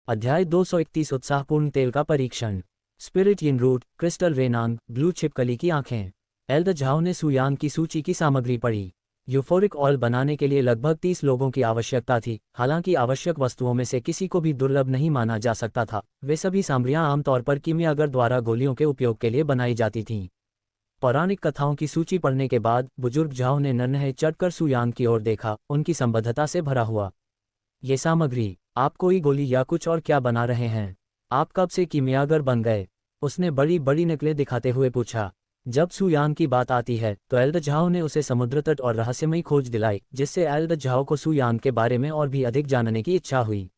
अध्याय 231 उत्साहपूर्ण तेल का परीक्षण। स्पिरिट यिन रूट, क्रिस्टल रेनांग, ब्लू छिपकली की आंखें। एल्द झाओ ने सुयान की सूची की सामग्री पढ़ी। यूफोरिक ऑयल बनाने के लिए लगभग 30 लोगों की आवश्यकता थी। हालांकि आवश्यक वस्तुओं में से किसी को भी दुर्लभ नहीं माना जा सकता था। वे सभी सामग्रियां आमतौर पर कीमियागर द्वारा गोलियों के उपयोग के लिए बनाई जाती थीं। पौराणिक कथाओं की सूची पढ़ने के बाद बुजुर्ग झाओ ने नन्हे चढ़कर सुयान की ओर देखा, उनकी संबद्धता से भरा हुआ। ये सामग्री, आप कोई गोली या कुछ और क्या बना रहे हैं? आप कब से कीमियागर बन गए? उसने बड़ी बड़ी नकलें दिखाते हुए पूछा। जब सुयान की बात आती है तो एल्द झाओ ने उसे समुद्र तट और रहस्यमयी खोज दिलाई, जिससे एल्द झाओ को सुयान के बारे में और भी अधिक जानने की इच्छा हुई।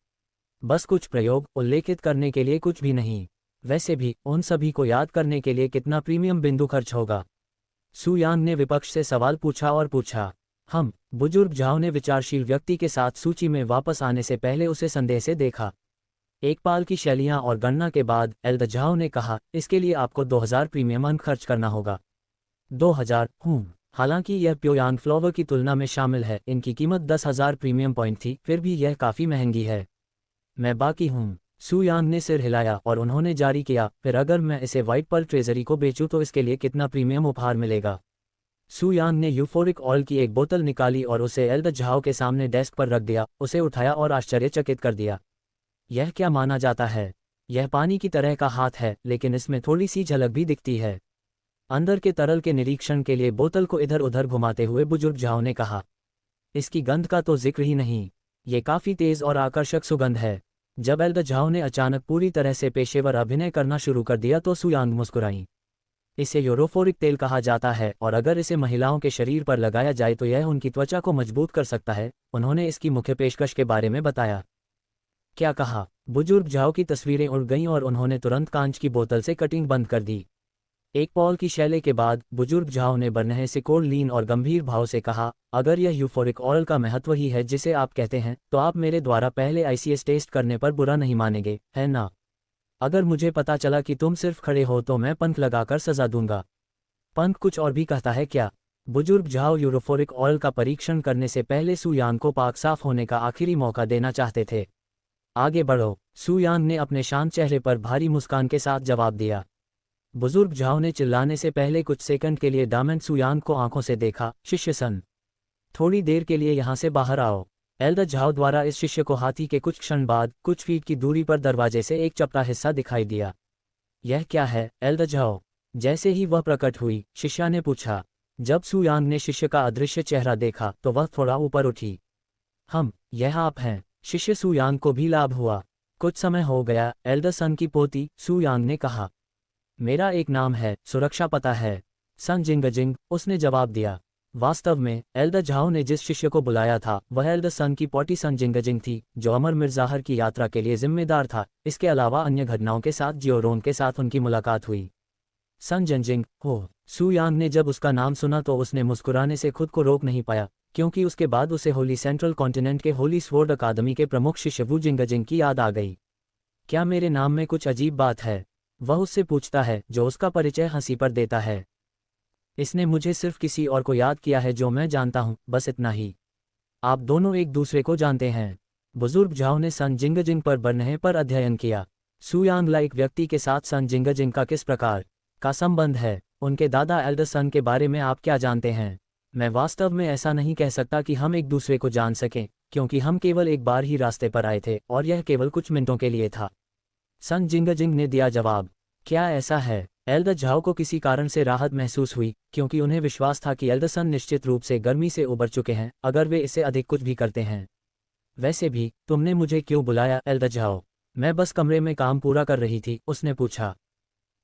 बस कुछ प्रयोग उल्लेखित करने के लिए कुछ भी नहीं। वैसे भी उन सभी को याद करने के लिए कितना प्रीमियम बिंदु खर्च होगा? सुयान ने विपक्ष से सवाल पूछा और पूछा। बुजुर्ग झाओ ने विचारशील व्यक्ति के साथ सूची में वापस आने से पहले उसे संदेह से देखा। एक पाल की शैलियां और गणना के बाद एल्द झाओ ने कहा, इसके लिए आपको 2000 प्रीमियम अंक खर्च करना होगा। 2000? हालांकि यह प्योयांग फ्लोवर की तुलना में शामिल है, इनकी कीमत 10,000 प्रीमियम पॉइंट थी, फिर भी यह काफ़ी महंगी है। मैं बाकी हूँ। सुयान ने सिर हिलाया और उन्होंने जारी किया, फिर अगर मैं इसे व्हाइट पर्ल ट्रेजरी को बेचूं तो इसके लिए कितना प्रीमियम उपहार मिलेगा? सुयान ने यूफोरिक ऑयल की एक बोतल निकाली और उसे एल्द झाओ के सामने डेस्क पर रख दिया, उसे उठाया और आश्चर्यचकित कर दिया। यह क्या माना जाता है? यह पानी की तरह का हाथ है, लेकिन इसमें थोड़ी सी झलक भी दिखती है। अंदर के तरल के निरीक्षण के लिए बोतल को इधर उधर घुमाते हुए बुजुर्ग झाओ ने कहा। इसकी गंध का तो जिक्र ही नहीं। ये काफ़ी तेज और आकर्षक सुगंध है। जब एल्द झाओ ने अचानक पूरी तरह से पेशेवर अभिनय करना शुरू कर दिया तो सुयांग मुस्कुराई। इसे यूरोफोरिक तेल कहा जाता है और अगर इसे महिलाओं के शरीर पर लगाया जाए तो यह उनकी त्वचा को मजबूत कर सकता है। उन्होंने इसकी मुख्य पेशकश के बारे में बताया। क्या कहा? बुजुर्ग झाओ की तस्वीरें उड़ गईं और उन्होंने तुरंत कांच की बोतल से कटिंग बंद कर दी। एक पॉल की शैली के बाद बुजुर्ग झाओ ने बरनहे से कोल्ड और गंभीर भाव से कहा, अगर यह यूफोरिक ऑयल का महत्व ही है जिसे आप कहते हैं, तो आप मेरे द्वारा पहले आईसीएस टेस्ट करने पर बुरा नहीं मानेंगे, है ना? अगर मुझे पता चला कि तुम सिर्फ खड़े हो तो मैं पंख लगाकर सजा दूंगा। पंख कुछ और भी कहता है क्या? बुजुर्ग झाओ यूरोफोरिक ऑयल का परीक्षण करने से पहले सुयान को पाक साफ होने का आखिरी मौका देना चाहते थे। आगे बढ़ो, सुयान ने अपने शांत चेहरे पर भारी मुस्कान के साथ जवाब दिया। बुजुर्ग झाओ ने चिल्लाने से पहले कुछ सेकंड के लिए दामन सुयान को आंखों से देखा। शिष्य सन, थोड़ी देर के लिए यहाँ से बाहर आओ। एल्द झाओ द्वारा इस शिष्य को हाथी के कुछ क्षण बाद कुछ फीट की दूरी पर दरवाजे से एक चपटा हिस्सा दिखाई दिया। यह क्या है, एल्द झाओ? जैसे ही वह प्रकट हुई, शिष्या ने पूछा। जब सुयांग ने शिष्य का अदृश्य चेहरा देखा तो वह थोड़ा ऊपर उठी। यह आप हैं? शिष्य सुयांग को भी लाभ हुआ। कुछ समय हो गया, एल्द सन की पोती, सुयांग ने कहा। मेरा एक नाम है, सुरक्षा पता है। सन जिंगजिंग, उसने जवाब दिया। वास्तव में एल्द झाओ ने जिस शिष्य को बुलाया था वह एल्द सन की पोती सन जिंगजिंग थी, जो अमर मिर्जाहर की यात्रा के लिए जिम्मेदार था। इसके अलावा अन्य घटनाओं के साथ जियोरोन के साथ उनकी मुलाकात हुई। सन जिंगजिंग, हो। सुयांग ने जब उसका नाम सुना तो उसने मुस्कुराने से खुद को रोक नहीं पाया, क्योंकि उसके बाद उसे होली सेंट्रल कॉन्टिनेंट के होली स्वॉर्ड अकादमी के प्रमुख शिष्य वू जिंगजिंग की याद आ गई। क्या मेरे नाम में कुछ अजीब बात है? वह उससे पूछता है, जो उसका परिचय हंसी पर देता है। इसने मुझे सिर्फ किसी और को याद किया है जो मैं जानता हूँ, बस इतना ही। आप दोनों एक दूसरे को जानते हैं। बुजुर्ग झाओ ने सन जिंगजिंग पर बरनहे पर अध्ययन किया। सुयांग लाइक व्यक्ति के साथ सन जिंगजिंग का किस प्रकार का संबंध है? उनके दादा एल्ड सन के बारे में आप क्या जानते हैं? मैं वास्तव में ऐसा नहीं कह सकता कि हम एक दूसरे को जान सकें, क्योंकि हम केवल एक बार ही रास्ते पर आए थे और यह केवल कुछ मिनटों के लिए था। सन जिंगजिंग ने दिया जवाब। क्या ऐसा है? एल्द झाओ को किसी कारण से राहत महसूस हुई, क्योंकि उन्हें विश्वास था कि एल्द सन निश्चित रूप से गर्मी से उबर चुके हैं, अगर वे इससे अधिक कुछ भी करते हैं। वैसे भी, तुमने मुझे क्यों बुलाया, एल्द झाओ? मैं बस कमरे में काम पूरा कर रही थी, उसने पूछा।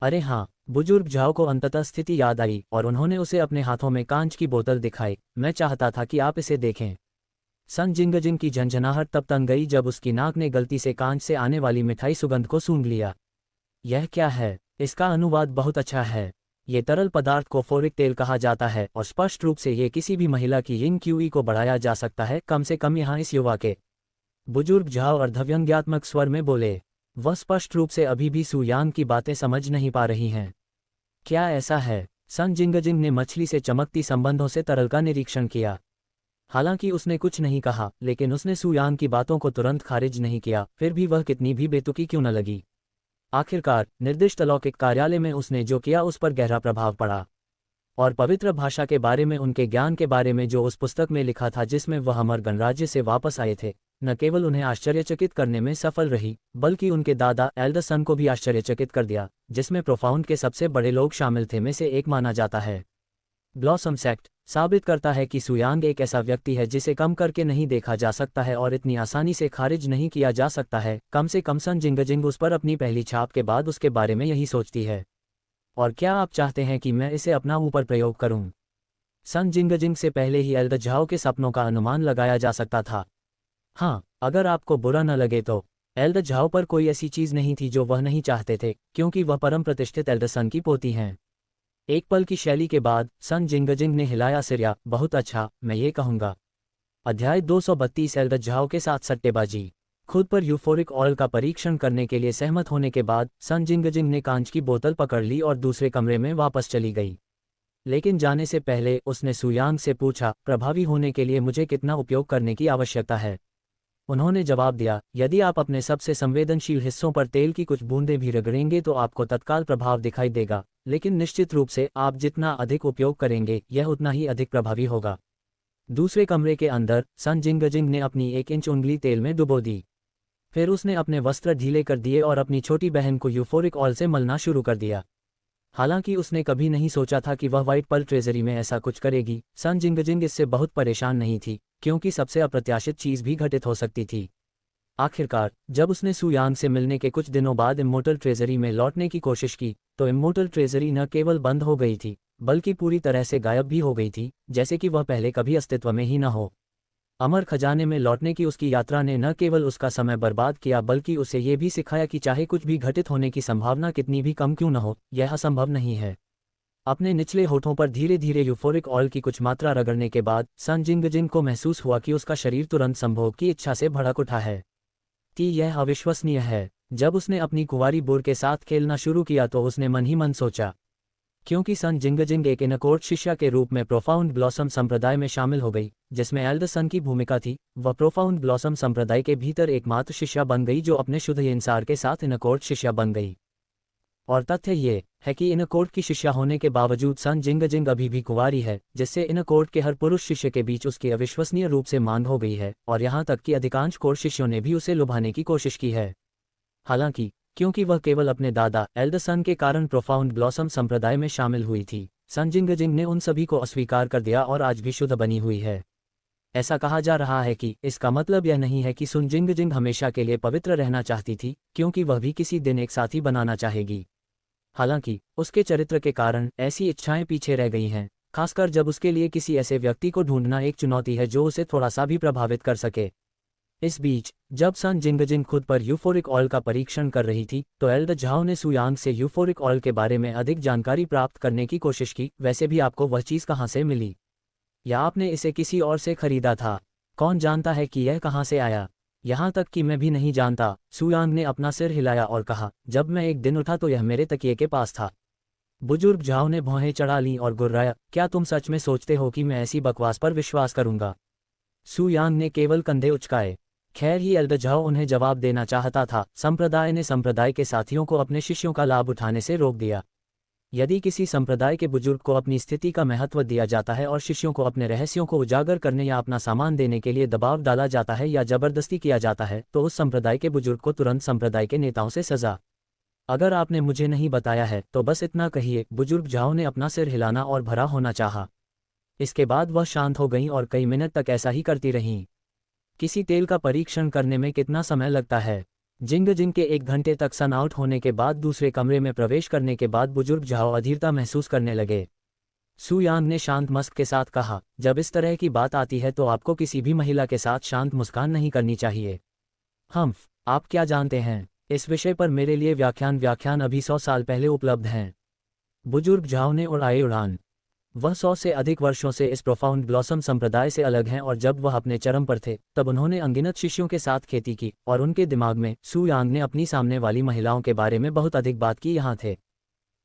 अरे हाँ। बुजुर्ग झाओ को अंततः स्थिति याद आई और उन्होंने उसे अपने हाथों में कांच की बोतल दिखाई। मैं चाहता था कि आप इसे देखें। सन जिंगजिंग की झंझनाहट तब तक गई जब उसकी नाक ने गलती से कांच से आने वाली मिठाई सुगंध को सूंघ लिया। यह क्या है? इसका अनुवाद बहुत अच्छा है। ये तरल पदार्थ को फोरिक तेल कहा जाता है और स्पष्ट रूप से ये किसी भी महिला की यिन क्यूई को बढ़ाया जा सकता है, कम से कम यहाँ इस युवा के। बुजुर्ग झाओ अर्धव्यंग्यात्मक स्वर में बोले। वह स्पष्ट रूप से अभी भी सुयांग की बातें समझ नहीं पा रही हैं। क्या ऐसा है? सन जिंगजिंग ने मछली से चमकती संबंधों से तरल का निरीक्षण किया। हालांकि उसने कुछ नहीं कहा, लेकिन उसने सू यांग की बातों को तुरंत खारिज नहीं किया, फिर भी वह कितनी भी बेतुकी क्यों न लगी। आखिरकार निर्दिष्ट अलौकिक कार्यालय में उसने जो किया उस पर गहरा प्रभाव पड़ा, और पवित्र भाषा के बारे में, उनके ज्ञान के बारे में जो उस पुस्तक में लिखा था जिसमें वह अमर गणराज्य से वापस आए थे, न केवल उन्हें आश्चर्यचकित करने में सफल रही, बल्कि उनके दादा एल्डर सन को भी आश्चर्यचकित कर दिया, जिसमें प्रोफाउंड के सबसे बड़े लोग शामिल थे में से एक माना जाता है। ब्लॉसम सेक्ट साबित करता है कि सू यांग एक ऐसा व्यक्ति है जिसे कम करके नहीं देखा जा सकता है और इतनी आसानी से खारिज नहीं किया जा सकता है। कम से कम सन जिंगजिंग उस पर अपनी पहली छाप के बाद उसके बारे में यही सोचती है। और क्या आप चाहते हैं कि मैं इसे अपना ऊपर प्रयोग करूं? सन जिंगजिंग से पहले ही एल्डर झाओ के सपनों का अनुमान लगाया जा सकता था। हाँ, अगर आपको बुरा न लगे तो एल्डर झाओ पर कोई ऐसी चीज नहीं थी जो वह नहीं चाहते थे, क्योंकि वह परम प्रतिष्ठित एल्डर सन की पोती हैं। एक पल की शैली के बाद सन जिंगजिंग ने हिलाया सिर। या बहुत अच्छा, मैं ये कहूंगा। अध्याय 232 एल्डर झाओ के साथ सट्टेबाजी। खुद पर यूफोरिक ऑयल का परीक्षण करने के लिए सहमत होने के बाद सन जिंगजिंग ने कांच की बोतल पकड़ ली और दूसरे कमरे में वापस चली गई। लेकिन जाने से पहले उसने सू यांग से पूछा, प्रभावी होने के लिए मुझे कितना उपयोग करने की आवश्यकता है? उन्होंने जवाब दिया, यदि आप अपने सबसे संवेदनशील हिस्सों पर तेल की कुछ बूंदें भी रगड़ेंगे तो आपको तत्काल प्रभाव दिखाई देगा, लेकिन निश्चित रूप से आप जितना अधिक उपयोग करेंगे यह उतना ही अधिक प्रभावी होगा। दूसरे कमरे के अंदर सन जिंगजिंग ने अपनी 1 इंच उंगली तेल में डुबो दी। फिर उसने अपने वस्त्र ढीले कर दिए और अपनी छोटी बहन को यूफोरिक ऑयल से मलना शुरू कर दिया। हालांकि उसने कभी नहीं सोचा था कि वह व्हाइट पर्ल ट्रेजरी में ऐसा कुछ करेगी। सन जिंगजिंग इससे बहुत परेशान नहीं थी, क्योंकि सबसे अप्रत्याशित चीज भी घटित हो सकती थी। आखिरकार जब उसने सू यांग से मिलने के कुछ दिनों बाद इम्मोर्टल ट्रेजरी में लौटने की कोशिश की, तो इम्मोर्टल ट्रेजरी न केवल बंद हो गई थी, बल्कि पूरी तरह से गायब भी हो गई थी, जैसे कि वह पहले कभी अस्तित्व में ही न हो। अमर खजाने में लौटने की उसकी यात्रा ने न केवल उसका समय बर्बाद किया, बल्कि उसे ये भी सिखाया कि चाहे कुछ भी घटित होने की संभावना कितनी भी कम क्यों न हो, यह असंभव नहीं है। अपने निचले होठों पर धीरे धीरे यूफोरिक ऑयल की कुछ मात्रा रगड़ने के बाद सन जिंगजिंग को महसूस हुआ कि उसका शरीर तुरंत संभोग की इच्छा से भड़क उठा है। यह अविश्वसनीय है। जब उसने अपनी कुंवारी बोर के साथ खेलना शुरू किया तो उसने मन ही मन सोचा, क्योंकि सन जिंगजिंग एक इनकोर्ट शिष्या के रूप में प्रोफाउंड ब्लॉसम संप्रदाय में शामिल हो गई, जिसमें एल्डर सन की भूमिका थी, वह प्रोफाउंड ब्लॉसम संप्रदाय के भीतर एकमात्र शिष्या बन गई जो अपने शुद्ध इंसार के साथ इनकोर्ट शिष्या बन गई। और तथ्य ये है कि इनकोर्ट की शिष्या होने के बावजूद सन जिंगजिंग अभी भी कुंवारी है, जिससे इनकोर्ट के हर पुरुष शिष्य के बीच उसकी अविश्वसनीय रूप से मांग हो गई है, और यहाँ तक कि अधिकांश कोर शिष्यों ने भी उसे लुभाने की कोशिश की है। हालांकि क्योंकि वह केवल अपने दादा एल्डर सन के कारण प्रोफाउंड ब्लॉसम संप्रदाय में शामिल हुई थी, सन जिंगजिंग ने उन सभी को अस्वीकार कर दिया और आज भी शुद्ध बनी हुई है। ऐसा कहा जा रहा है कि इसका मतलब यह नहीं है कि सन जिंगजिंग हमेशा के लिए पवित्र रहना चाहती थी, क्योंकि वह भी किसी दिन एक साथी बनाना चाहेगी। हालांकि उसके चरित्र के कारण ऐसी इच्छाएं पीछे रह गई हैं, खासकर जब उसके लिए किसी ऐसे व्यक्ति को ढूंढना एक चुनौती है जो उसे थोड़ा सा भी प्रभावित कर सके। इस बीच जब सन जिंगजिंग खुद पर यूफोरिक ऑयल का परीक्षण कर रही थी, तो एल्डर झाओ ने सू यांग से यूफोरिक ऑयल के बारे में अधिक जानकारी प्राप्त करने की कोशिश की। वैसे भी आपको वह चीज़ कहाँ से मिली, या आपने इसे किसी और से खरीदा था? कौन जानता है कि यह कहाँ से आया? यहाँ तक कि मैं भी नहीं जानता। सू यांग ने अपना सिर हिलाया और कहा, जब मैं एक दिन उठा तो यह मेरे तकिए के पास था। बुजुर्ग झाओ ने भौहें चढ़ा लीं और गुर्राया, क्या तुम सच में सोचते हो कि मैं ऐसी बकवास पर विश्वास करूंगा? सू यांग ने केवल कंधे उचकाए। खैर ही एल्डर झाओ उन्हें जवाब देना चाहता था। संप्रदाय ने संप्रदाय के साथियों को अपने शिष्यों का लाभ उठाने से रोक दिया। यदि किसी संप्रदाय के बुजुर्ग को अपनी स्थिति का महत्व दिया जाता है और शिष्यों को अपने रहस्यों को उजागर करने या अपना सामान देने के लिए दबाव डाला जाता है या जबरदस्ती किया जाता है, तो उस संप्रदाय के बुजुर्ग को तुरंत संप्रदाय के नेताओं से सजा। अगर आपने मुझे नहीं बताया है तो बस इतना कहिए। बुजुर्ग झाओ ने अपना सिर हिलाना और भरा होना चाहा। इसके बाद वह शांत हो गईं और कई मिनट तक ऐसा ही करती रहीं। किसी तेल का परीक्षण करने में कितना समय लगता है? जिंगजिंग के 1 घंटे तक सन आउट होने के बाद दूसरे कमरे में प्रवेश करने के बाद बुजुर्ग झाओ अधीरता महसूस करने लगे। सू यांग ने शांत मस्क के साथ कहा, जब इस तरह की बात आती है तो आपको किसी भी महिला के साथ शांत मुस्कान नहीं करनी चाहिए। आप क्या जानते हैं? इस विषय पर मेरे लिए व्याख्यान अभी 100 साल पहले उपलब्ध हैं। बुजुर्ग झाओ ने उड़ाए उड़ान। वह 100 से अधिक वर्षों से इस प्रोफाउंड ब्लॉसम संप्रदाय से अलग हैं, और जब वह अपने चरम पर थे तब उन्होंने अनगिनत शिष्यों के साथ खेती की, और उनके दिमाग में सू यांग ने अपनी सामने वाली महिलाओं के बारे में बहुत अधिक बात की यहाँ थे।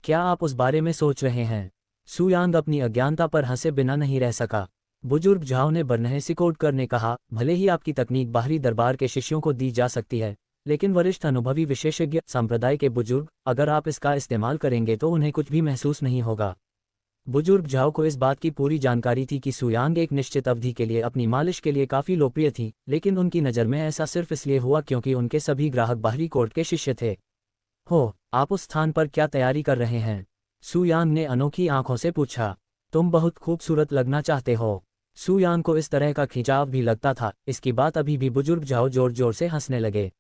क्या आप उस बारे में सोच रहे हैं? सू यांग अपनी अज्ञानता पर हंसे बिना नहीं रह सका। बुजुर्ग झाओ ने बरनहे सिकोड़ करने कहा, भले ही आपकी तकनीक बाहरी दरबार के शिष्यों को दी जा सकती है, लेकिन वरिष्ठ अनुभवी विशेषज्ञ संप्रदाय के बुजुर्ग, अगर आप इसका इस्तेमाल करेंगे तो उन्हें कुछ भी महसूस नहीं होगा। बुजुर्ग झाओ को इस बात की पूरी जानकारी थी कि सुयांग एक निश्चित अवधि के लिए अपनी मालिश के लिए काफ़ी लोकप्रिय थी, लेकिन उनकी नज़र में ऐसा सिर्फ इसलिए हुआ क्योंकि उनके सभी ग्राहक बाहरी कोर्ट के शिष्य थे। हो, आप उस स्थान पर क्या तैयारी कर रहे हैं? सुयांग ने अनोखी आंखों से पूछा। तुम बहुत खूबसूरत लगना चाहते हो। सुयांग को इस तरह का खिंचाव भी लगता था। इसकी बात अभी भी बुजुर्ग झाओ जोर जोर से हंसने लगे।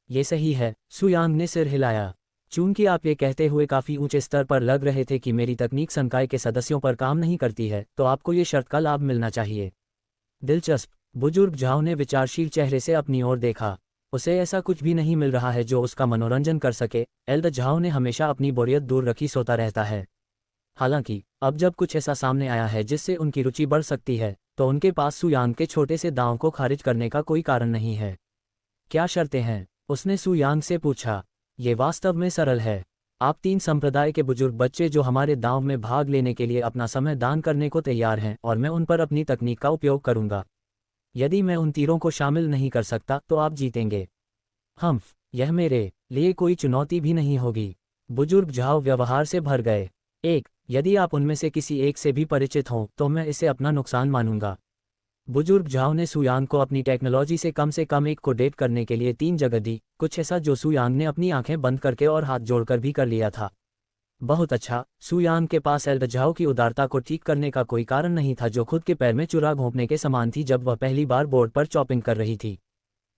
ये सही है, सुयांग ने सिर हिलाया। चूंकि आप ये कहते हुए काफ़ी ऊंचे स्तर पर लग रहे थे कि मेरी तकनीक संकाय के सदस्यों पर काम नहीं करती है, तो आपको ये शर्त का लाभ मिलना चाहिए। दिलचस्प। बुजुर्ग झाओ ने विचारशील चेहरे से अपनी ओर देखा। उसे ऐसा कुछ भी नहीं मिल रहा है जो उसका मनोरंजन कर सके। एल्द झाओ ने हमेशा अपनी बोरियत दूर रखी सोता रहता है। हालांकि अब जब कुछ ऐसा सामने आया है जिससे उनकी रुचि बढ़ सकती है, तो उनके पास सुयांग के छोटे से दांव को खारिज करने का कोई कारण नहीं है। क्या शर्तें हैं? उसने सुयांग से पूछा। ये वास्तव में सरल है। आप 3 संप्रदाय के बुजुर्ग बच्चे जो हमारे दांव में भाग लेने के लिए अपना समय दान करने को तैयार हैं, और मैं उन पर अपनी तकनीक का उपयोग करूंगा। यदि मैं उन तीरों को शामिल नहीं कर सकता तो आप जीतेंगे। यह मेरे लिए कोई चुनौती भी नहीं होगी। बुजुर्ग झाओ व्यवहार से भर गए। यदि आप उनमें से किसी एक से भी परिचित हों तो मैं इसे अपना नुकसान मानूंगा। बुजुर्ग झाओ ने सुयांग को अपनी टेक्नोलॉजी से कम एक को डेट करने के लिए 3 जगह दी, कुछ ऐसा जो सुयांग ने अपनी आंखें बंद करके और हाथ जोड़कर भी कर लिया था। बहुत अच्छा। सुयांग के पास एल्द झाओ की उदारता को ठीक करने का कोई कारण नहीं था, जो खुद के पैर में चुरा घोंपने के समान थी जब वह पहली बार बोर्ड पर चॉपिंग कर रही थी।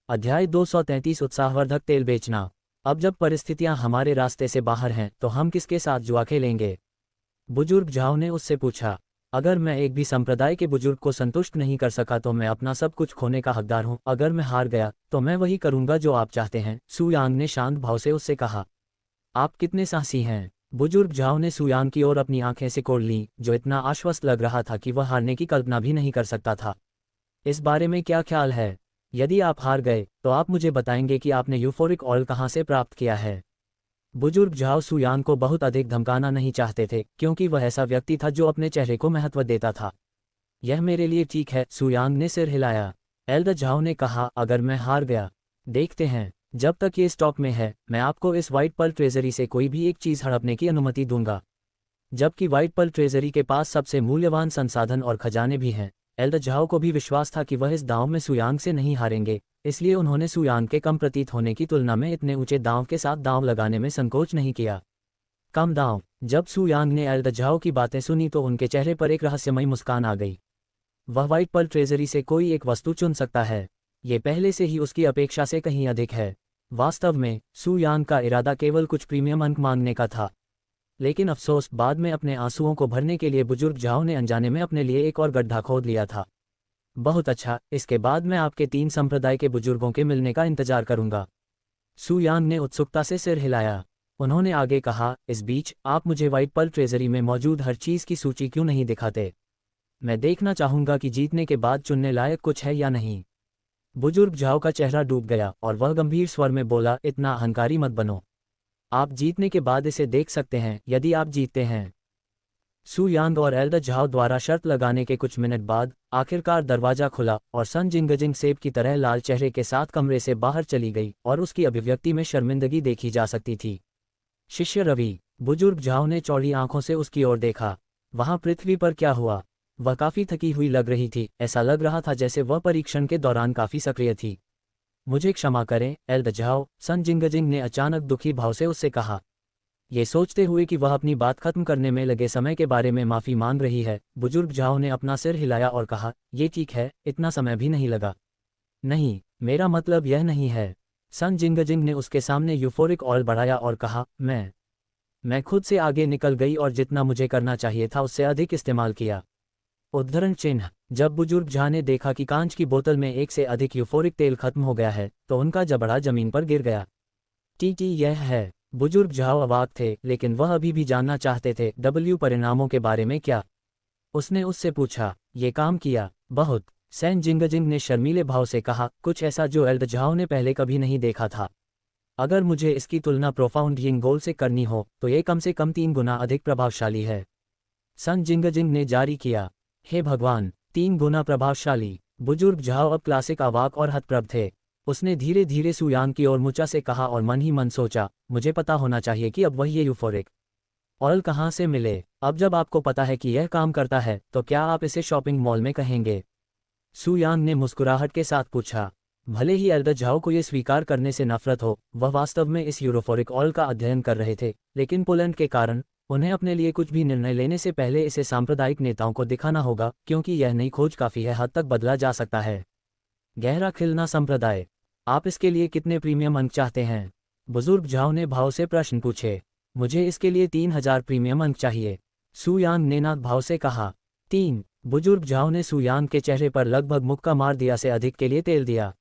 अध्याय 233 उत्साहवर्धक तेल बेचना। अब जब परिस्थितियां हमारे रास्ते से बाहर हैं तो हम किसके साथ जुआ खेलेंगे? बुजुर्ग झाओ ने उससे पूछा। अगर मैं एक भी संप्रदाय के बुजुर्ग को संतुष्ट नहीं कर सका तो मैं अपना सब कुछ खोने का हकदार हूं। अगर मैं हार गया तो मैं वही करूंगा जो आप चाहते हैं, सुयांग ने शांत भाव से उससे कहा। आप कितने साहसी हैं? बुजुर्ग झाओ ने सुयांग की ओर अपनी आंखें सिकोड़ लीं, जो इतना आश्वस्त लग रहा था कि वह हारने की कल्पना भी नहीं कर सकता था। इस बारे में क्या ख्याल है? यदि आप हार गए तो आप मुझे बताएंगे कि आपने यूफोरिक ऑयल कहाँ से प्राप्त किया है। बुजुर्ग झाओ सुयांग को बहुत अधिक धमकाना नहीं चाहते थे, क्योंकि वह ऐसा व्यक्ति था जो अपने चेहरे को महत्व देता था। यह मेरे लिए ठीक है, सुयांग ने सिर हिलाया। एल्द झाओ ने कहा, अगर मैं हार गया? देखते हैं। जब तक ये स्टॉक में है मैं आपको इस व्हाइट पर्ल ट्रेजरी से कोई भी एक चीज़ हड़पने की अनुमति दूंगा, जबकि व्हाइट पर्ल ट्रेजरी के पास सबसे मूल्यवान संसाधन और खजाने भी हैं। एल्द झाओ को भी विश्वास था कि वह इस दांव में सुयांग से नहीं हारेंगे, इसलिए उन्होंने सुयांग के कम प्रतीत होने की तुलना में इतने ऊंचे दांव के साथ दांव लगाने में संकोच नहीं किया। कम दांव। जब सुयांग ने एल्द झाओ की बातें सुनी तो उनके चेहरे पर एक रहस्यमयी मुस्कान आ गई। वह व्हाइट पर्ल ट्रेजरी से कोई एक वस्तु चुन सकता है। ये पहले से ही उसकी अपेक्षा से कहीं अधिक है। वास्तव में सुयांग का इरादा केवल कुछ प्रीमियम अंक मांगने का था, लेकिन अफसोस बाद में अपने आंसुओं को भरने के लिए बुजुर्ग झाओ ने अनजाने में अपने लिए एक और गड्ढा खोद लिया था। बहुत अच्छा, इसके बाद मैं आपके 3 संप्रदाय के बुजुर्गों के मिलने का इंतजार करूंगा। सुयांग ने उत्सुकता से सिर हिलाया। उन्होंने आगे कहा, इस बीच आप मुझे व्हाइट पर्ल ट्रेजरी में मौजूद हर चीज़ की सूची क्यों नहीं दिखाते? मैं देखना चाहूंगा कि जीतने के बाद चुनने लायक कुछ है या नहीं। बुजुर्ग झाओ का चेहरा डूब गया और वह गंभीर स्वर में बोला, इतना अहंकारी मत बनो। आप जीतने के बाद इसे देख सकते हैं, यदि आप जीतते हैं। सुयांग और एल्द झाओ द्वारा शर्त लगाने के कुछ मिनट बाद आखिरकार दरवाजा खुला और सन जिंगजिंग सेब की तरह लाल चेहरे के साथ कमरे से बाहर चली गई, और उसकी अभिव्यक्ति में शर्मिंदगी देखी जा सकती थी। शिष्य रवि। बुजुर्ग झाओ ने चौड़ी आंखों से उसकी ओर देखा। वहां पृथ्वी पर क्या हुआ? वह काफी थकी हुई लग रही थी। ऐसा लग रहा था जैसे वह परीक्षण के दौरान काफी सक्रिय थी। मुझे क्षमा करें एल्द झाओ, सन जिंगजिंग ने अचानक दुखी भाव से उससे कहा। ये सोचते हुए कि वह अपनी बात खत्म करने में लगे समय के बारे में माफ़ी मांग रही है, बुजुर्ग झाओ ने अपना सिर हिलाया और कहा, ये ठीक है, इतना समय भी नहीं लगा। नहीं, मेरा मतलब यह नहीं है। सन जिंगजिंग ने उसके सामने यूफोरिक ऑयल बढ़ाया और कहा, मैं खुद से आगे निकल गई और जितना मुझे करना चाहिए था उससे अधिक इस्तेमाल किया। उद्धरण चिन्ह। जब बुजुर्ग झा ने देखा कि कांच की बोतल में एक से अधिक यूफोरिक तेल खत्म हो गया है तो उनका जबड़ा जमीन पर गिर गया। यह है। बुजुर्ग झाओ अवाक थे, लेकिन वह अभी भी जानना चाहते थे, परिणामों के बारे में क्या? उसने उससे पूछा। ये काम किया। बहुत। सैन जिंगजिंग ने शर्मीले भाव से कहा, कुछ ऐसा जो एल्द झाओ ने पहले कभी नहीं देखा था। अगर मुझे इसकी तुलना प्रोफाउंड यिंग गोल से करनी हो तो ये कम से कम 3 गुना अधिक प्रभावशाली है। सन जिंगजिंग ने जारी किया। हे भगवान, 3 गुना प्रभावशाली। बुजुर्ग झाओ अब क्लासिक अवाक और हतप्रभ थे। उसने धीरे धीरे सुयान की ओर मुचा से कहा और मन ही मन सोचा, मुझे पता होना चाहिए कि अब वह ये यूफोरिक ऑयल कहाँ से मिले। अब जब आपको पता है कि यह काम करता है तो क्या आप इसे शॉपिंग मॉल में कहेंगे? सुयांग ने मुस्कुराहट के साथ पूछा। भले ही एल्डर झाओ को यह स्वीकार करने से नफरत हो, वह वास्तव में इस यूरोफोरिक ऑयल का अध्ययन कर रहे थे, लेकिन पोलैंड के कारण उन्हें अपने लिए कुछ भी निर्णय लेने से पहले इसे सांप्रदायिक नेताओं को दिखाना होगा, क्योंकि यह नई खोज काफ़ी हद तक बदला जा सकता है। गहरा खिलना संप्रदाय, आप इसके लिए कितने प्रीमियम अंक चाहते हैं? बुजुर्ग झाओ ने भाव से प्रश्न पूछे। मुझे इसके लिए 3000 प्रीमियम अंक चाहिए, सुयांग ने नाक भाव से कहा। 3। बुजुर्ग झाओ ने सुयांग के चेहरे पर लगभग मुक्का मार दिया से अधिक के लिए तेल दिया।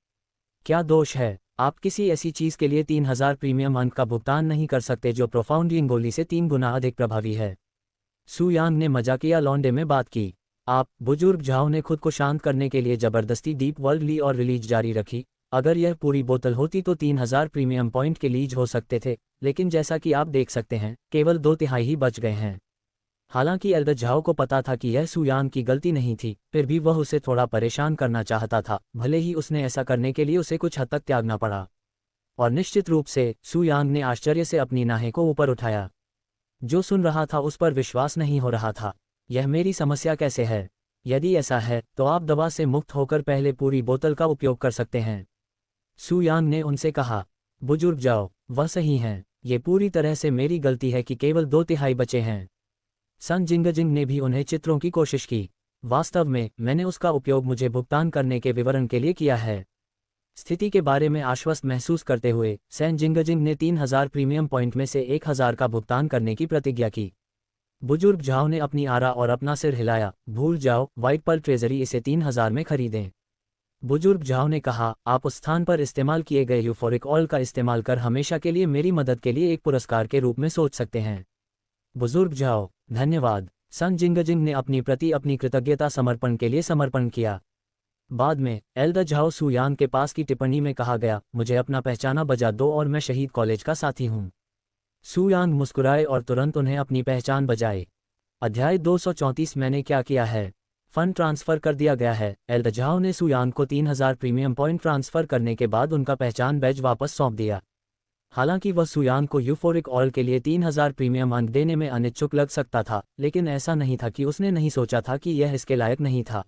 क्या दोष है? आप किसी ऐसी चीज़ के लिए 3000 प्रीमियम अंक का भुगतान नहीं कर सकते जो प्रोफाउंड यिंगोली से 3 गुना अधिक प्रभावी है। सुयांग ने मजाकिया लौंडे में बात की। आप, बुजुर्ग झाओ ने खुद को शांत करने के लिए जबरदस्ती डीप वर्ल्ड ली और रिलीज जारी रखी। अगर यह पूरी बोतल होती तो 3000 प्रीमियम पॉइंट के लीज हो सकते थे, लेकिन जैसा कि आप देख सकते हैं, केवल 2/3 ही बच गए हैं। हालांकि एल्डर झाओ को पता था कि यह सुयांग की गलती नहीं थी, फिर भी वह उसे थोड़ा परेशान करना चाहता था, भले ही उसने ऐसा करने के लिए उसे कुछ हद तक त्यागना पड़ा। और निश्चित रूप से, सुयांग ने आश्चर्य से अपनी नाहें को ऊपर उठाया। जो सुन रहा था उस पर विश्वास नहीं हो रहा था। यह मेरी समस्या कैसे है? यदि ऐसा है तो आप दवा से मुक्त होकर पहले पूरी बोतल का उपयोग कर सकते हैं, सुयांग ने उनसे कहा। बुजुर्ग जाओ, वह सही हैं, ये पूरी तरह से मेरी गलती है कि केवल 2/3 बचे हैं। सन जिंगजिंग ने भी उन्हें चित्रों की कोशिश की। वास्तव में मैंने उसका उपयोग मुझे भुगतान करने के विवरण के लिए किया है। स्थिति के बारे में आश्वस्त महसूस करते हुए सैन जिंगजिंग ने 3000 प्रीमियम पॉइंट में से 1000 का भुगतान करने की प्रतिज्ञा की। बुजुर्ग झाओ ने अपनी आरा और अपना सिर हिलाया। भूल जाओ, व्हाइट पर्ल ट्रेजरी इसे 3000 में खरीदें। बुजुर्ग झाओ ने कहा, आप उस स्थान पर इस्तेमाल किए गए यूफोरिक ऑयल का इस्तेमाल कर हमेशा के लिए मेरी मदद के लिए एक पुरस्कार के रूप में सोच सकते हैं। बुजुर्ग झाओ, धन्यवाद। सन जिंगजिंग ने अपनी कृतज्ञता समर्पण के लिए समर्पण किया। बाद में एल्डर झाओ सुयांग के पास की टिप्पणी में कहा गया, मुझे अपना पहचाना बजा दो और मैं शहीद कॉलेज का साथी हूँ। सुयांग मुस्कुराए और तुरंत उन्हें अपनी पहचान बजाए। अध्याय 234 मैंने क्या किया है? फंड ट्रांसफर कर दिया गया है। एल्डर झाओ ने सुयांग को 3000 प्रीमियम पॉइंट ट्रांसफर करने के बाद उनका पहचान बैज वापस सौंप दिया। हालांकि वह सुयांग को यूफोरिक ऑयल के लिए 3000 प्रीमियम अंक देने में अनिच्छुक लग सकता था, लेकिन ऐसा नहीं था कि उसने नहीं सोचा था कि यह इसके लायक नहीं था।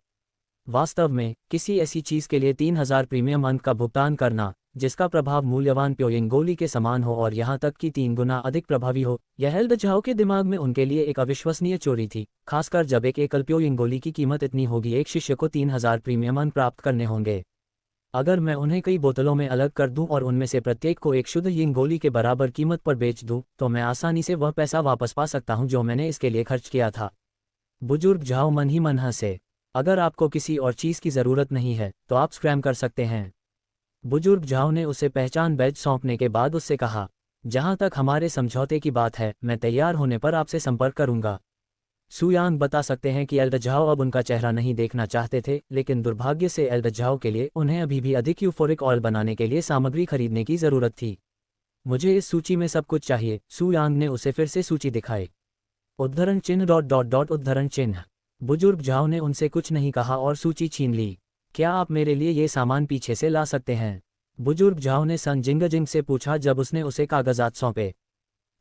वास्तव में, किसी ऐसी चीज़ के लिए 3000 प्रीमियम अंक का भुगतान करना जिसका प्रभाव मूल्यवान प्योयिंग गोली के समान हो और यहाँ तक कि 3 गुना अधिक प्रभावी हो, यह एल्डर झाओ के दिमाग में उनके लिए एक अविश्वसनीय चोरी थी, खासकर जब एक एकल प्योयिंग गोली की कीमत इतनी होगी। एक शिष्य को 3000 प्रीमियम अंक प्राप्त करने होंगे। अगर मैं उन्हें कई बोतलों में अलग कर दूं और उनमें से प्रत्येक को एक शुद्ध यिंग गोली के बराबर कीमत पर बेच दूं, तो मैं आसानी से वह पैसा वापस पा सकता हूं जो मैंने इसके लिए खर्च किया था। बुजुर्ग झाओ मन ही मन हंसे। अगर आपको किसी और चीज़ की ज़रूरत नहीं है तो आप स्क्रैम कर सकते हैं। बुजुर्ग झाओ ने उसे पहचान बैज सौंपने के बाद उससे कहा, जहां तक हमारे समझौते की बात है, मैं तैयार होने पर आपसे संपर्क करूंगा। सुयांग बता सकते हैं कि एल्डर झाओ अब उनका चेहरा नहीं देखना चाहते थे, लेकिन दुर्भाग्य से एल्डर झाओ के लिए उन्हें अभी भी अधिक यूफोरिक ऑयल बनाने के लिए सामग्री खरीदने की ज़रूरत थी। मुझे इस सूची में सब कुछ चाहिए। सुयांग ने उसे फिर से सूची दिखाई। उद्धरण चिन्ह ... उद्धरण चिन्ह। बुजुर्ग झाओ ने उनसे कुछ नहीं कहा और सूची छीन ली। क्या आप मेरे लिए ये सामान पीछे से ला सकते हैं? बुजुर्ग झाओ ने सन जिंगजिंग से पूछा जब उसने उसे कागजात सौंपे।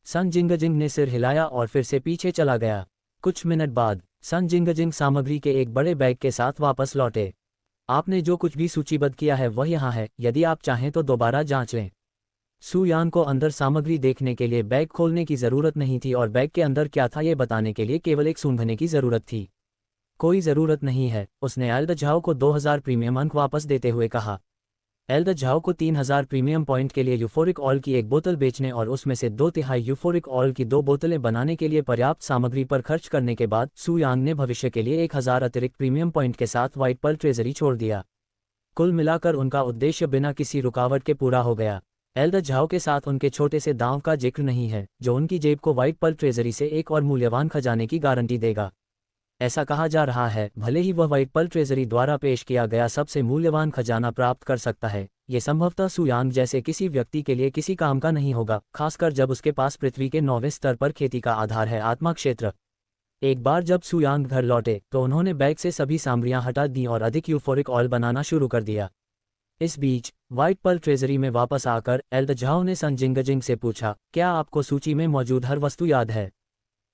सन जिंगजिंग ने सिर हिलाया और फिर से पीछे चला गया। कुछ मिनट बाद सन जिंगजिंग सामग्री के एक बड़े बैग के साथ वापस लौटे। आपने जो कुछ भी सूचीबद्ध किया है वह यहाँ है, यदि आप चाहें तो दोबारा जांच लें। सुयांग को अंदर सामग्री देखने के लिए बैग खोलने की ज़रूरत नहीं थी और बैग के अंदर क्या था ये बताने के लिए केवल एक सूंघने की ज़रूरत थी। कोई ज़रूरत नहीं है, उसने एल्डर झाओ को 2000 प्रीमियम अंक वापस देते हुए कहा। एल्डर झाओ को 3000 प्रीमियम पॉइंट के लिए यूफोरिक ऑयल की एक बोतल बेचने और उसमें से 2/3 यूफोरिक ऑयल की 2 बोतलें बनाने के लिए पर्याप्त सामग्री पर खर्च करने के बाद सुयांग ने भविष्य के लिए 1000 अतिरिक्त प्रीमियम पॉइंट के साथ व्हाइट पर्ल ट्रेजरी छोड़ दिया। कुल मिलाकर उनका उद्देश्य बिना किसी रुकावट के पूरा हो गया। एल्डर झाओ के साथ उनके छोटे से दांव का जिक्र नहीं है, जो उनकी जेब को व्हाइट पर्ल ट्रेजरी से एक और मूल्यवान खजाने की गारंटी देगा। ऐसा कहा जा रहा है, भले ही वह व्हाइट पर्ल ट्रेजरी द्वारा पेश किया गया सबसे मूल्यवान खजाना प्राप्त कर सकता है, ये संभवतः सुयांग जैसे किसी व्यक्ति के लिए किसी काम का नहीं होगा, खासकर जब उसके पास पृथ्वी के 9वें स्तर पर खेती का आधार है। आत्मा क्षेत्र। एक बार जब सुयांग घर लौटे तो उन्होंने बैग से सभी सामग्रियां हटा दी और अधिक यूफोरिक ऑयल बनाना शुरू कर दिया। इस बीच व्हाइट पर्ल ट्रेजरी में वापस आकर एल्द झाओ ने सन जिंगजिंग से पूछा, क्या आपको सूची में मौजूद हर वस्तु याद है?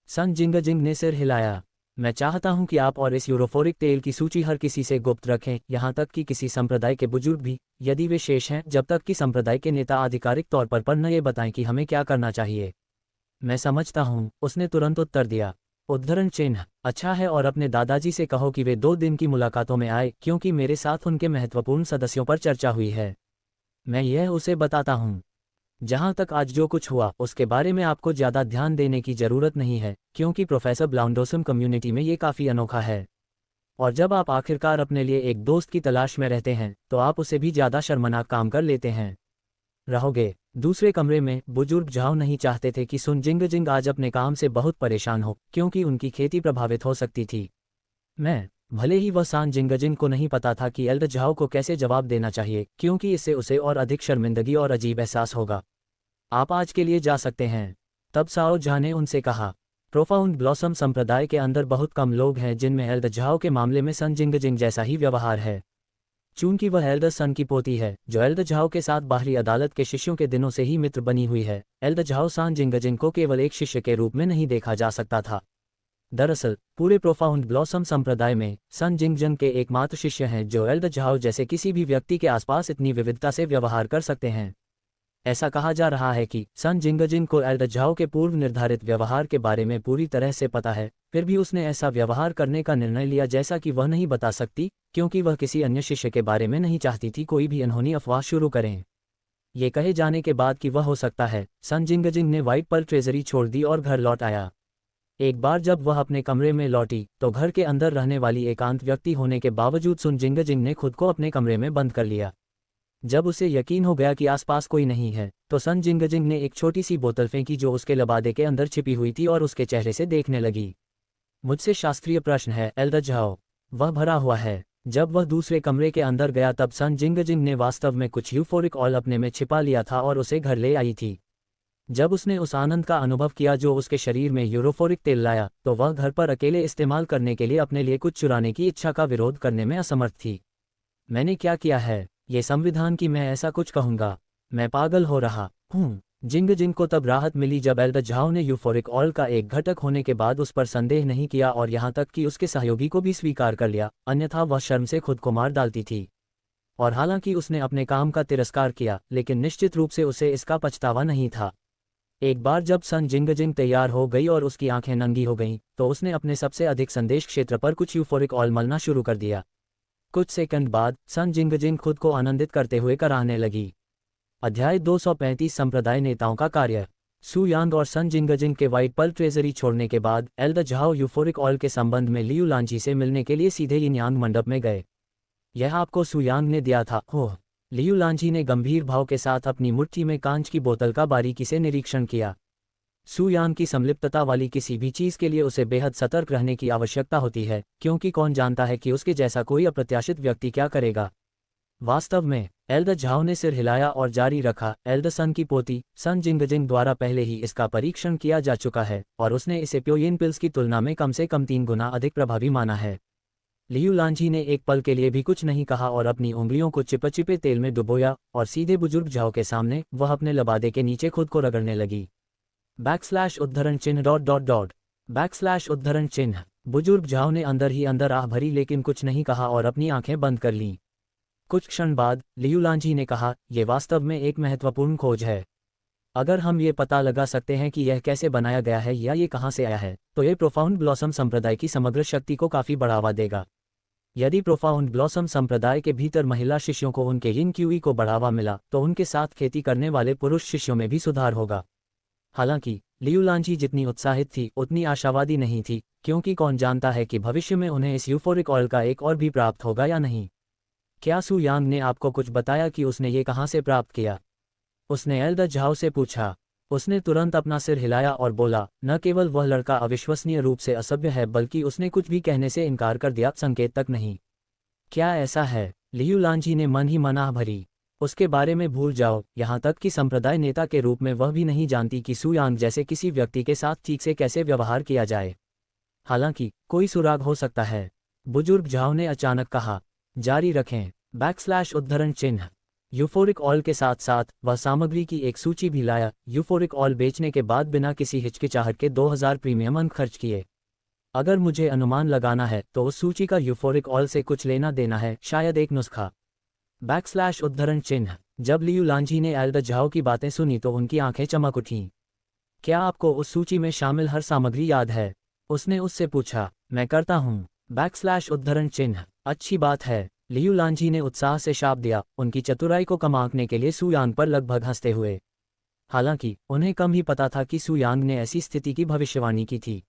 सन जिंगजिंग ने सिर हिलाया। मैं चाहता हूं कि आप और इस यूरोफोरिक तेल की सूची हर किसी से गुप्त रखें, यहां तक कि किसी संप्रदाय के बुजुर्ग भी, यदि वे शेष हैं, जब तक कि संप्रदाय के नेता आधिकारिक तौर पर न ये बताएं कि हमें क्या करना चाहिए। मैं समझता हूं, उसने तुरंत उत्तर दिया। उद्धरण चिन्ह, अच्छा है, और अपने दादाजी से कहो कि वे 2 दिन की मुलाकातों में आए, क्योंकि मेरे साथ उनके महत्वपूर्ण सदस्यों पर चर्चा हुई है। मैं यह उसे बताता हूं। जहां तक आज जो कुछ हुआ उसके बारे में आपको ज़्यादा ध्यान देने की ज़रूरत नहीं है, क्योंकि प्रोफेसर ब्लाउंडोसम कम्युनिटी में ये काफ़ी अनोखा है। और जब आप आखिरकार अपने लिए एक दोस्त की तलाश में रहते हैं तो आप उसे भी ज़्यादा शर्मनाक काम कर लेते हैं। रहोगे। दूसरे कमरे में बुजुर्ग झाओ नहीं चाहते थे कि सुन जिंगजिंग आज अपने काम से बहुत परेशान हो, क्योंकि उनकी खेती प्रभावित हो सकती थी। भले ही वह सान जिंगजिंग को नहीं पता था कि एल्द झाओ को कैसे जवाब देना चाहिए, क्योंकि इससे उसे और अधिक शर्मिंदगी और अजीब एहसास होगा। आप आज के लिए जा सकते हैं। तब साओ झा ने उनसे कहा। प्रोफाउंड ब्लॉसम संप्रदाय के अंदर बहुत कम लोग हैं जिनमें एल्द झाओ के मामले में सन जिंगजिंग जैसा ही व्यवहार है। चूंकि वह एल्द सन की पोती है जो एल्द झाओ के साथ बाहरी अदालत के शिष्यों के दिनों से ही मित्र बनी हुई है, एल्द झाओ सान जिंगजिंग को केवल एक शिष्य के रूप में नहीं देखा जा सकता था। दरअसल पूरे प्रोफाउंड ब्लॉसम संप्रदाय में सन जिंगजिंग के एकमात्र शिष्य हैं जो एल्द झाओ जैसे किसी भी व्यक्ति के आसपास इतनी विविधता से व्यवहार कर सकते हैं। ऐसा कहा जा रहा है कि सन जिंगजिंग को एल्द झाओ के पूर्व निर्धारित व्यवहार के बारे में पूरी तरह से पता है, फिर भी उसने ऐसा व्यवहार करने का निर्णय लिया जैसा कि वह नहीं बता सकती, क्योंकि वह किसी अन्य शिष्य के बारे में नहीं चाहती थी कोई भी अनहोनी अफवाह शुरू करें। ये कहे जाने के बाद कि वह हो सकता है, सन जिंगजिंग ने व्हाइट पर्ल ट्रेजरी छोड़ दी और घर लौट आया। एक बार जब वह अपने कमरे में लौटी तो घर के अंदर रहने वाली एकांत व्यक्ति होने के बावजूद सुन जिंगजिंग ने खुद को अपने कमरे में बंद कर लिया। जब उसे यकीन हो गया कि आसपास कोई नहीं है तो सन जिंगजिंग ने एक छोटी सी बोतल फेंकी जो उसके लबादे के अंदर छिपी हुई थी और उसके चेहरे से देखने लगी। मुझसे शास्त्रीय प्रश्न है एल्द झाओ, वह भरा हुआ है। जब वह दूसरे कमरे के अंदर गया तब सन जिंगजिंग ने वास्तव में कुछ यूफोरिक ऑयल अपने में छिपा लिया था और उसे घर ले आई थी। जब उसने उस आनंद का अनुभव किया जो उसके शरीर में यूरोफोरिक तेल लाया, तो वह घर पर अकेले इस्तेमाल करने के लिए अपने लिए कुछ चुराने की इच्छा का विरोध करने में असमर्थ थी। मैंने क्या किया है? ये संविधान कि मैं ऐसा कुछ कहूँगा? मैं पागल हो रहा हूँ। जिंगजिंग को तब राहत मिली जब एल्द झाओ ने यूफोरिक ऑयल का एक घटक होने के बाद उस पर संदेह नहीं किया और यहाँ तक कि उसके सहयोगी को भी स्वीकार कर लिया, अन्यथा वह शर्म से खुद को मार डालती थी। और हालांकि उसने अपने काम का तिरस्कार किया, लेकिन निश्चित रूप से उसे इसका पछतावा नहीं था। एक बार जब सन जिंगजिंग तैयार हो गई और उसकी आंखें नंगी हो गईं, तो उसने अपने सबसे अधिक संदेश क्षेत्र पर कुछ यूफोरिक ऑयल मलना शुरू कर दिया। कुछ सेकंड बाद सन जिंगजिंग खुद को आनंदित करते हुए कराहने लगी। अध्याय 235 संप्रदाय नेताओं का कार्य। सू यांग और सन जिंगजिंग के व्हाइट पर्ल ट्रेजरी छोड़ने के बाद एल्द झाओ यूफोरिक ऑयल के संबंध में लियू लांची से मिलने के लिए सीधे यिनयांग मंडप में गए। यह आपको सू यांग ने दिया था? ओह। लियू लांची ने गंभीर भाव के साथ अपनी मुट्ठी में कांच की बोतल का बारीकी से निरीक्षण किया। सू यांग की संलिप्तता वाली किसी भी चीज़ के लिए उसे बेहद सतर्क रहने की आवश्यकता होती है, क्योंकि कौन जानता है कि उसके जैसा कोई अप्रत्याशित व्यक्ति क्या करेगा। वास्तव में एल्द झाओ ने सिर हिलाया और जारी रखा, एल्द सन की पोती सन जिंगजिंग द्वारा पहले ही इसका परीक्षण किया जा चुका है और उसने इसे प्योयिन पिल्स की तुलना में कम से कम 3 गुना अधिक प्रभावी माना है। लियू लांची ने एक पल के लिए भी कुछ नहीं कहा और अपनी उंगलियों को चिपचिपे तेल में डुबोया और सीधे बुजुर्ग झाओ के सामने वह अपने लबादे के नीचे खुद को रगड़ने लगी। उद्धरण चिन्ह उद्धरण चिन्ह। बुजुर्ग झाओ ने अंदर ही अंदर आह भरी लेकिन कुछ नहीं कहा और अपनी आंखें बंद कर लीं। कुछ क्षण बाद लियू लांची ने कहा, यह वास्तव में एक महत्वपूर्ण खोज है। अगर हम ये पता लगा सकते हैं कि यह कैसे बनाया गया है या ये कहाँ से आया है, तो ये प्रोफाउंड ब्लॉसम संप्रदाय की समग्र शक्ति को काफ़ी बढ़ावा देगा। यदि प्रोफाउंड ब्लॉसम संप्रदाय के भीतर महिला शिष्यों को उनके यिन क्यूई को बढ़ावा मिला तो उनके साथ खेती करने वाले पुरुष शिष्यों में भी सुधार होगा। हालांकि लियू लांची जितनी उत्साहित थी उतनी आशावादी नहीं थी, क्योंकि कौन जानता है कि भविष्य में उन्हें इस यूफोरिक ऑयल का एक और भी प्राप्त होगा या नहीं। क्या सू यांग ने आपको कुछ बताया कि उसने ये कहाँ से प्राप्त किया? उसने एल्द झाओ से पूछा। उसने तुरंत अपना सिर हिलाया और बोला, न केवल वह लड़का अविश्वसनीय रूप से असभ्य है बल्कि उसने कुछ भी कहने से इनकार कर दिया, संकेत तक नहीं। क्या ऐसा है? लियू लांची ने मन ही मनाह भरी। उसके बारे में भूल जाओ, यहाँ तक कि संप्रदाय नेता के रूप में वह भी नहीं जानती कि सू यांग जैसे किसी व्यक्ति के साथ ठीक से कैसे व्यवहार किया जाए। हालांकि कोई सुराग हो सकता है, बुजुर्ग झाओ ने अचानक कहा। जारी रखें। उद्धरण चिन्ह। यूफोरिक ऑयल के साथ साथ वह सामग्री की एक सूची भी लाया। यूफोरिक ऑयल बेचने के बाद बिना किसी हिचकिचाहट के 2000 प्रीमियम अंक खर्च किए। अगर मुझे अनुमान लगाना है तो उस सूची का यूफोरिक ऑयल से कुछ लेना देना है, शायद एक नुस्खा। उद्धरण चिन्ह। जब लियू लांझी ने एल्डर झाओ की बातें सुनी तो उनकी आंखें चमक उठीं। क्या आपको उस सूची में शामिल हर सामग्री याद है? उसने उससे पूछा। मैं करता हूँ। उद्धरण चिन्ह। अच्छी बात है, लियू लांझी ने उत्साह से शाप दिया, उनकी चतुराई को कम आंकने के लिए सुयांग पर लगभग हंसते हुए। हालांकि उन्हें कम ही पता था कि सुयांग ने ऐसी स्थिति की भविष्यवाणी की थी।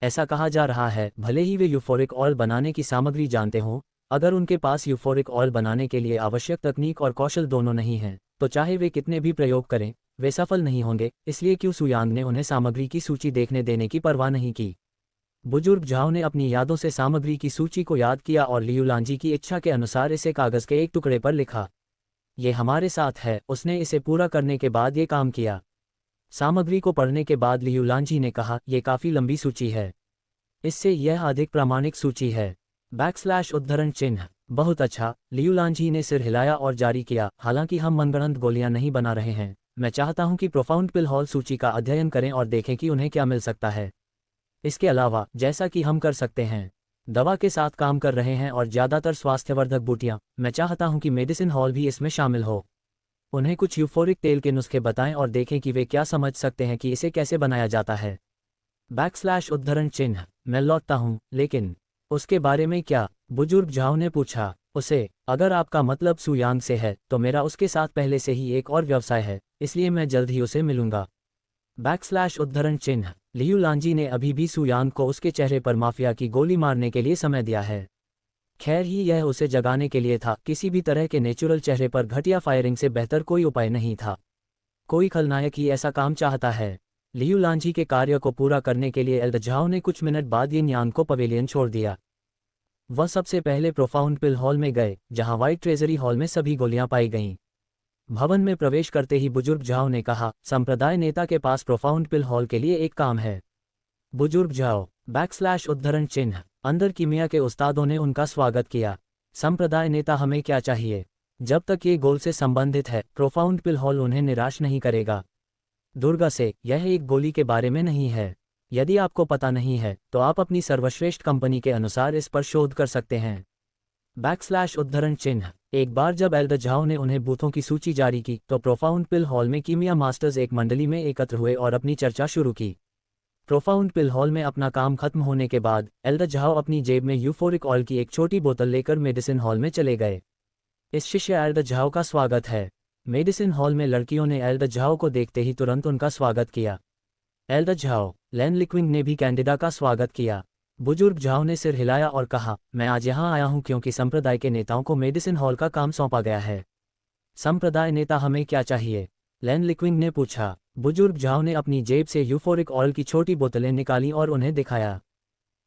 ऐसा कहा जा रहा है, भले ही वे यूफोरिक ऑयल बनाने की सामग्री जानते हों, अगर उनके पास यूफोरिक ऑयल बनाने के लिए आवश्यक तकनीक और कौशल दोनों नहीं हैं, तो चाहे वे कितने भी प्रयोग करें, वे सफल नहीं होंगे। इसलिए क्यों सुयांग ने उन्हें सामग्री की सूची देखने देने की परवाह नहीं की। बुजुर्ग झाओ ने अपनी यादों से सामग्री की सूची को याद किया और लियू लांझी की इच्छा के अनुसार इसे कागज के एक टुकड़े पर लिखा। ये हमारे साथ है। उसने इसे पूरा करने के बाद ये काम किया। सामग्री को पढ़ने के बाद लियू लांझी ने कहा, यह काफी लंबी सूची है। इससे यह अधिक प्रामाणिक सूची है। उद्धरण चिन्ह। बहुत अच्छा, लियू लांझी ने सिर हिलाया और जारी किया। हालांकि हम मनगढ़ंत गोलियां नहीं बना रहे हैं। मैं चाहता हूं कि प्रोफाउंड पिल हॉल सूची का अध्ययन करें और देखें कि उन्हें क्या मिल सकता है। इसके अलावा, जैसा कि हम कर सकते हैं, दवा के साथ काम कर रहे हैं और ज़्यादातर स्वास्थ्यवर्धक बूटियां, मैं चाहता हूं कि मेडिसिन हॉल भी इसमें शामिल हो। उन्हें कुछ यूफोरिक तेल के नुस्खे बताएं और देखें कि वे क्या समझ सकते हैं कि इसे कैसे बनाया जाता है। उद्धरण चिन्ह। मैं लौटता हूं, लेकिन उसके बारे में क्या? बुजुर्ग झाओ ने पूछा। उसे, अगर आपका मतलब सुयांग से है, तो मेरा उसके साथ पहले से ही एक और व्यवसाय है, इसलिए मैं जल्द ही उसे मिलूंगा। उद्धरण चिन्ह। लियू लांझी ने अभी भी सुयांग को उसके चेहरे पर माफिया की गोली मारने के लिए समय दिया है। खैर ही यह उसे जगाने के लिए था। किसी भी तरह के नेचुरल चेहरे पर घटिया फायरिंग से बेहतर कोई उपाय नहीं था। कोई खलनायक ही ऐसा काम चाहता है। लियू लांझी के कार्य को पूरा करने के लिए एल्डर झाओ ने कुछ मिनट बाद यिन यांग को पवेलियन छोड़ दिया। वह सबसे पहले प्रोफाउंड पिल हॉल में गए, जहां व्हाइट ट्रेजरी हॉल में सभी गोलियां पाई गईं। भवन में प्रवेश करते ही बुजुर्ग झाओ ने कहा, संप्रदाय नेता के पास प्रोफाउंड पिल हॉल के लिए एक काम है। बुजुर्ग झाओ। उद्धरण चिन्ह। अंदर कीमिया के उस्तादों ने उनका स्वागत किया। संप्रदाय नेता, हमें क्या चाहिए? जब तक ये गोल से संबंधित है, प्रोफाउंड पिल हॉल उन्हें निराश नहीं करेगा। दुर्गा से, यह एक गोली के बारे में नहीं है। यदि आपको पता नहीं है, तो आप अपनी सर्वश्रेष्ठ कंपनी के अनुसार इस पर शोध कर सकते हैं। उद्धरण चिन्ह। एक बार जब एल्डर झाओ ने उन्हें बूथों की सूची जारी की, तो प्रोफाउंड पिल हॉल में कीमिया मास्टर्स एक मंडली में एकत्र हुए और अपनी चर्चा शुरू की। प्रोफाउंड पिल हॉल में अपना काम खत्म होने के बाद, एल्डर झाओ अपनी जेब में यूफोरिक ऑयल की एक छोटी बोतल लेकर मेडिसिन हॉल में चले गए। इस शिष्य एल्डर झाओ का स्वागत है। मेडिसिन हॉल में लड़कियों ने एल्डर झाओ को देखते ही तुरंत उनका स्वागत किया। Elder Zhao. लैन लिक्विंग ने भी कैंडिडा का स्वागत किया। बुजुर्ग झाओ ने सिर हिलाया और कहा, मैं आज यहाँ आया हूँ क्योंकि संप्रदाय के नेताओं को मेडिसिन हॉल का काम सौंपा गया है। संप्रदाय नेता, हमें क्या चाहिए? लैन लिक्विंग ने पूछा। बुजुर्ग झाओ ने अपनी जेब से यूफोरिक ऑयल की छोटी बोतलें निकाली और उन्हें दिखाया।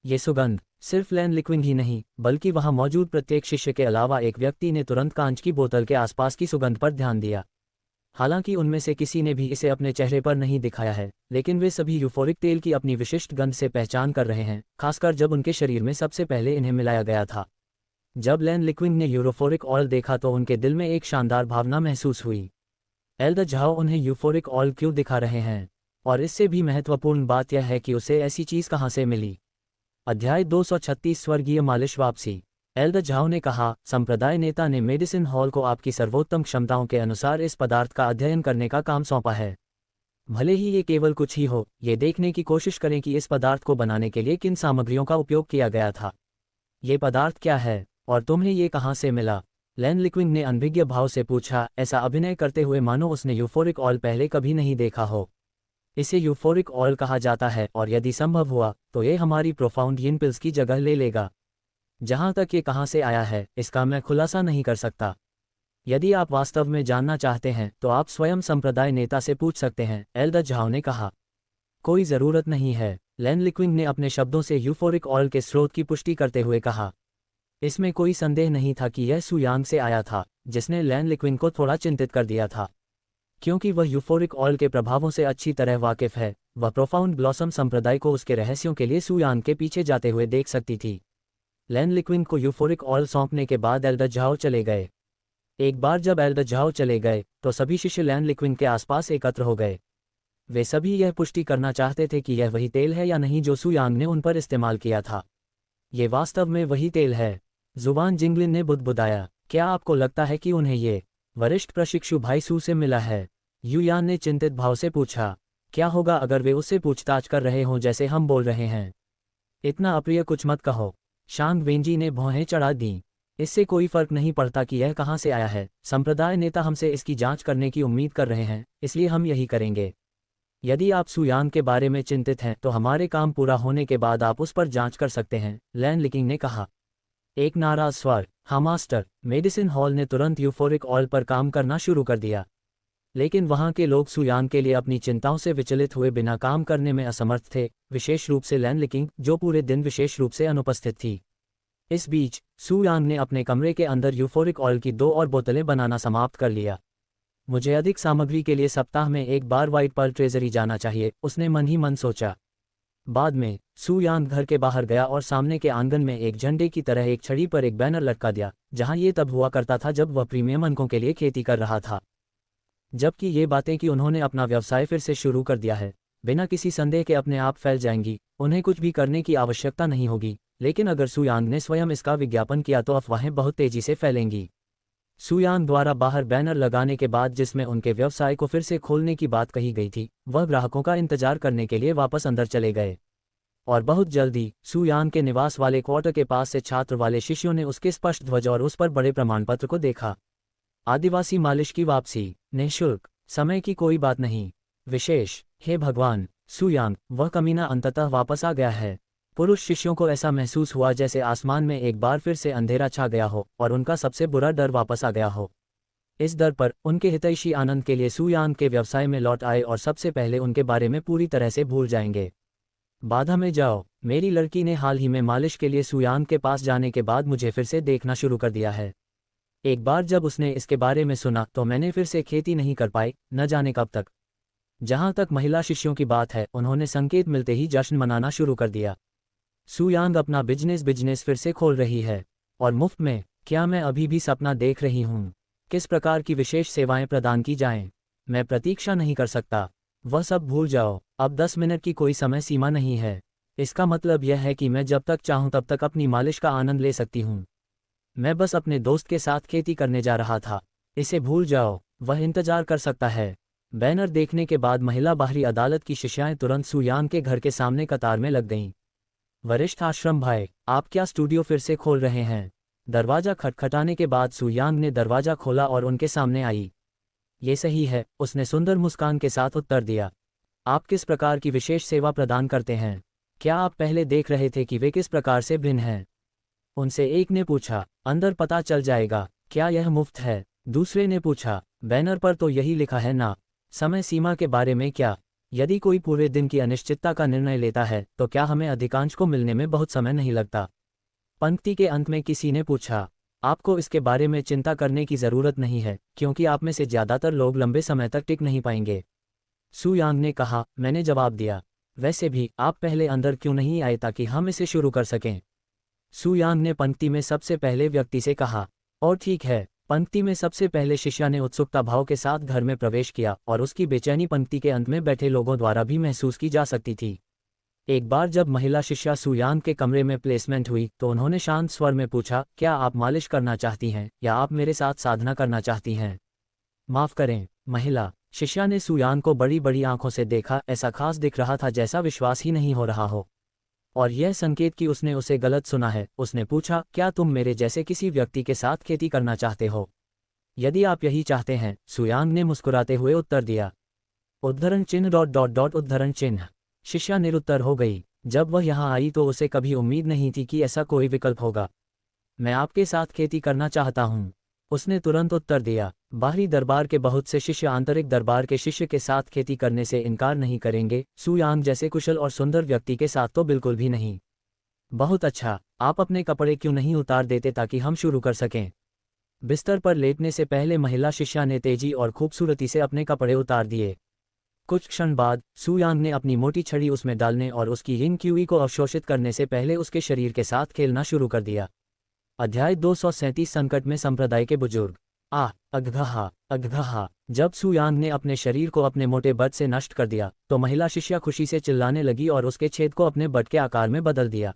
ये सुगंध, सिर्फ लैन लिक्विंग ही नहीं, बल्कि वहां मौजूद प्रत्येक शिष्य के अलावा एक व्यक्ति ने तुरंत कांच की बोतल के आसपास की सुगंध पर ध्यान दिया। हालांकि उनमें से किसी ने भी इसे अपने चेहरे पर नहीं दिखाया है, लेकिन वे सभी यूफोरिक तेल की अपनी विशिष्ट गंध से पहचान कर रहे हैं, खासकर जब उनके शरीर में सबसे पहले इन्हें मिलाया गया था। जब लैन लिक्विंग ने यूरोफोरिक ऑयल देखा तो उनके दिल में एक शानदार भावना महसूस हुई। एल्डर झाओ उन्हें यूफोरिक ऑयल क्यों दिखा रहे हैं? और इससे भी महत्वपूर्ण बात यह है कि उसे ऐसी चीज़ कहाँ से मिली। अध्याय 236 स्वर्गीय मालिश वापसी। एल्डर झाओ ने कहा, संप्रदाय नेता ने मेडिसिन हॉल को आपकी सर्वोत्तम क्षमताओं के अनुसार इस पदार्थ का अध्ययन करने का काम सौंपा है। भले ही ये केवल कुछ ही हो, ये देखने की कोशिश करें कि इस पदार्थ को बनाने के लिए किन सामग्रियों का उपयोग किया गया था। ये पदार्थ क्या है और तुम्हें ये कहाँ से मिला? लैन लिक्विंग ने अनभिज्ञ भाव से पूछा, ऐसा अभिनय करते हुए मानो उसने यूफोरिक ऑयल पहले कभी नहीं देखा हो। इसे यूफोरिक ऑयल कहा जाता है और यदि संभव हुआ तो ये हमारी प्रोफाउंड यिन पिल्स की जगह ले लेगा। जहां तक ये कहां से आया है, इसका मैं खुलासा नहीं कर सकता। यदि आप वास्तव में जानना चाहते हैं तो आप स्वयं संप्रदाय नेता से पूछ सकते हैं, एल्डर झाओ ने कहा। कोई ज़रूरत नहीं है, लैन लिक्विंग ने अपने शब्दों से यूफोरिक ऑयल के स्रोत की पुष्टि करते हुए कहा। इसमें कोई संदेह नहीं था कि यह सुयांग से आया था, जिसने लैन लिक्विंग को थोड़ा चिंतित कर दिया था। क्योंकि वह यूफोरिक ऑयल के प्रभावों से अच्छी तरह वाकिफ है, वह प्रोफाउंड ब्लॉसम संप्रदाय को उसके रहस्यों के लिए सुयान के पीछे जाते हुए देख सकती थी। लैन लिक्विन को यूफोरिक ऑयल सौंपने के बाद एल्डर झाओ चले गए। एक बार जब एल्डर झाओ चले गए तो सभी शिष्य लैन लिक्विन के आसपास एकत्र हो गए। वे सभी यह पुष्टि करना चाहते थे कि यह वही तेल है या नहीं जो सुयांग ने उन पर इस्तेमाल किया था। ये वास्तव में वही तेल है। जुबान जिंगलिन ने बुदबुदाया, क्या आपको लगता है कि उन्हें ये वरिष्ठ प्रशिक्षु भाई सू से मिला है? युयान ने चिंतित भाव से पूछा, क्या होगा अगर वे उससे पूछताछ कर रहे हों जैसे हम बोल रहे हैं? इतना अप्रिय कुछ मत कहो, शांग वेंजी ने भौहें चढ़ा दीं। इससे कोई फर्क नहीं पड़ता कि यह कहाँ से आया है। संप्रदाय नेता हमसे इसकी जांच करने की उम्मीद कर रहे हैं, इसलिए हम यही करेंगे। यदि आप सुयांग के बारे में चिंतित हैं तो हमारे काम पूरा होने के बाद आप उस पर जांच कर सकते हैं, लैन लिकिंग ने कहा। एक नाराज स्वर, हाँ मास्टर। मेडिसिन हॉल ने तुरंत यूफोरिक ऑयल पर काम करना शुरू कर दिया। लेकिन वहां के लोग सुयांग के लिए अपनी चिंताओं से विचलित हुए बिना काम करने में असमर्थ थे, विशेष रूप से लैन लिकिंग जो पूरे दिन विशेष रूप से अनुपस्थित थी। इस बीच सुयांग ने अपने कमरे के अंदर यूफोरिक ऑयल की 2 और बोतलें बनाना समाप्त कर लिया। मुझे अधिक सामग्री के लिए सप्ताह में एक बार व्हाइट पर्ल ट्रेजरी जाना चाहिए, उसने मन ही मन सोचा। बाद में सुयांग घर के बाहर गया और सामने के आंगन में एक झंडे की तरह एक छड़ी पर एक बैनर लटका दिया, जहां ये तब हुआ करता था जब वह प्रीमियम अंकों के लिए खेती कर रहा था। जबकि ये बातें कि उन्होंने अपना व्यवसाय फिर से शुरू कर दिया है, बिना किसी संदेह के अपने आप फैल जाएंगी, उन्हें कुछ भी करने की आवश्यकता नहीं होगी। लेकिन अगर सुयांग ने स्वयं इसका विज्ञापन किया तो अफवाहें बहुत तेजी से फैलेंगी। सुयांग द्वारा बाहर बैनर लगाने के बाद जिसमें उनके व्यवसाय को फिर से खोलने की बात कही गई थी, वह ग्राहकों का इंतजार करने के लिए वापस अंदर चले गए। और बहुत जल्दी सुयांग के निवास वाले क्वार्टर के पास से छात्र वाले शिष्यों ने उसके स्पष्ट ध्वज और उस पर बड़े प्रमाणपत्र को देखा। आदिवासी मालिश की वापसी, निःशुल्क, समय की कोई बात नहीं, विशेष। हे भगवान, सुयांग, वह कमीना अंततः वापस आ गया है। पुरुष शिष्यों को ऐसा महसूस हुआ जैसे आसमान में एक बार फिर से अंधेरा छा गया हो और उनका सबसे बुरा डर वापस आ गया हो। इस डर पर उनके हितैषी आनंद के लिए सुयांग के व्यवसाय में लौट आए और सबसे पहले उनके बारे में पूरी तरह से भूल जाएंगे। बाधा में जाओ, मेरी लड़की ने हाल ही में मालिश के लिए सुयांग के पास जाने के बाद मुझे फिर से देखना शुरू कर दिया है। एक बार जब उसने इसके बारे में सुना तो मैंने फिर से खेती नहीं कर पाई, न जाने कब तक। जहां तक महिला शिष्यों की बात है, उन्होंने संकेत मिलते ही जश्न मनाना शुरू कर दिया। सुयांग अपना बिजनेस फिर से खोल रही है, और मुफ्त में। क्या मैं अभी भी सपना देख रही हूँ? किस प्रकार की विशेष सेवाएं प्रदान की जाएं? मैं प्रतीक्षा नहीं कर सकता। वह सब भूल जाओ, अब 10 मिनट की कोई समय सीमा नहीं है। इसका मतलब यह है कि मैं जब तक चाहूं तब तक अपनी मालिश का आनंद ले सकती हूँ। मैं बस अपने दोस्त के साथ खेती करने जा रहा था, इसे भूल जाओ, वह इंतजार कर सकता है। बैनर देखने के बाद महिला बाहरी अदालत की शिष्याएं तुरंत सुयांग के घर के सामने कतार में लग गईं। वरिष्ठ आश्रम भाई, आप क्या स्टूडियो फिर से खोल रहे हैं? दरवाजा खटखटाने के बाद सुयांग ने दरवाजा खोला और उनके सामने आई। ये सही है, उसने सुंदर मुस्कान के साथ उत्तर दिया। आप किस प्रकार की विशेष सेवा प्रदान करते हैं? क्या आप पहले देख रहे थे कि वे किस प्रकार से भिन्न हैं? उनसे एक ने पूछा। अंदर पता चल जाएगा। क्या यह मुफ्त है? दूसरे ने पूछा। बैनर पर तो यही लिखा है ना। समय सीमा के बारे में क्या? यदि कोई पूरे दिन की अनिश्चितता का निर्णय लेता है तो क्या हमें अधिकांश को मिलने में बहुत समय नहीं लगता? पंक्ति के अंत में किसी ने पूछा। आपको इसके बारे में चिंता करने की ज़रूरत नहीं है, क्योंकि आप में से ज़्यादातर लोग लंबे समय तक टिक नहीं पाएंगे, सुयांग ने कहा। मैंने जवाब दिया। वैसे भी आप पहले अंदर क्यों नहीं आए ताकि हम इसे शुरू कर सकें? सुयांग ने पंक्ति में सबसे पहले व्यक्ति से कहा। और ठीक है। पंक्ति में सबसे पहले शिष्या ने उत्सुकता भाव के साथ घर में प्रवेश किया और उसकी बेचैनी पंक्ति के अंत में बैठे लोगों द्वारा भी महसूस की जा सकती थी। एक बार जब महिला शिष्या सुयांग के कमरे में प्लेसमेंट हुई तो उन्होंने शांत स्वर में पूछा, क्या आप मालिश करना चाहती हैं या आप मेरे साथ साधना करना चाहती हैं? माफ़ करें, महिला शिष्या ने सुयांग को बड़ी बड़ी आंखों से देखा, ऐसा खास दिख रहा था जैसा विश्वास ही नहीं हो रहा हो। और यह संकेत कि उसने उसे गलत सुना है। उसने पूछा, क्या तुम मेरे जैसे किसी व्यक्ति के साथ खेती करना चाहते हो? यदि आप यही चाहते हैं, सुयांग ने मुस्कुराते हुए उत्तर दिया। उद्धरण चिन्ह ... उद्धरण चिन्ह। शिष्या निरुत्तर हो गई। जब वह यहाँ आई तो उसे कभी उम्मीद नहीं थी कि ऐसा कोई विकल्प होगा। मैं आपके साथ खेती करना चाहता हूँ, उसने तुरंत उत्तर दिया। बाहरी दरबार के बहुत से शिष्य आंतरिक दरबार के शिष्य के साथ खेती करने से इनकार नहीं करेंगे, सुयांग जैसे कुशल और सुंदर व्यक्ति के साथ तो बिल्कुल भी नहीं। बहुत अच्छा, आप अपने कपड़े क्यों नहीं उतार देते ताकि हम शुरू कर सकें? बिस्तर पर लेटने से पहले महिला शिष्या ने तेजी और खूबसूरती से अपने कपड़े उतार दिए। कुछ क्षण बाद सुयांग ने अपनी मोटी छड़ी उसमें डालने और उसकी यिन क्यूई को अवशोषित करने से पहले उसके शरीर के साथ खेलना शुरू कर दिया। अध्याय 237 संकट में संप्रदाय के बुजुर्ग। अघघहा अघघहा। जब सुयांग ने अपने शरीर को अपने मोटे बट से नष्ट कर दिया तो महिला शिष्या खुशी से चिल्लाने लगी और उसके छेद को अपने बट के आकार में बदल दिया।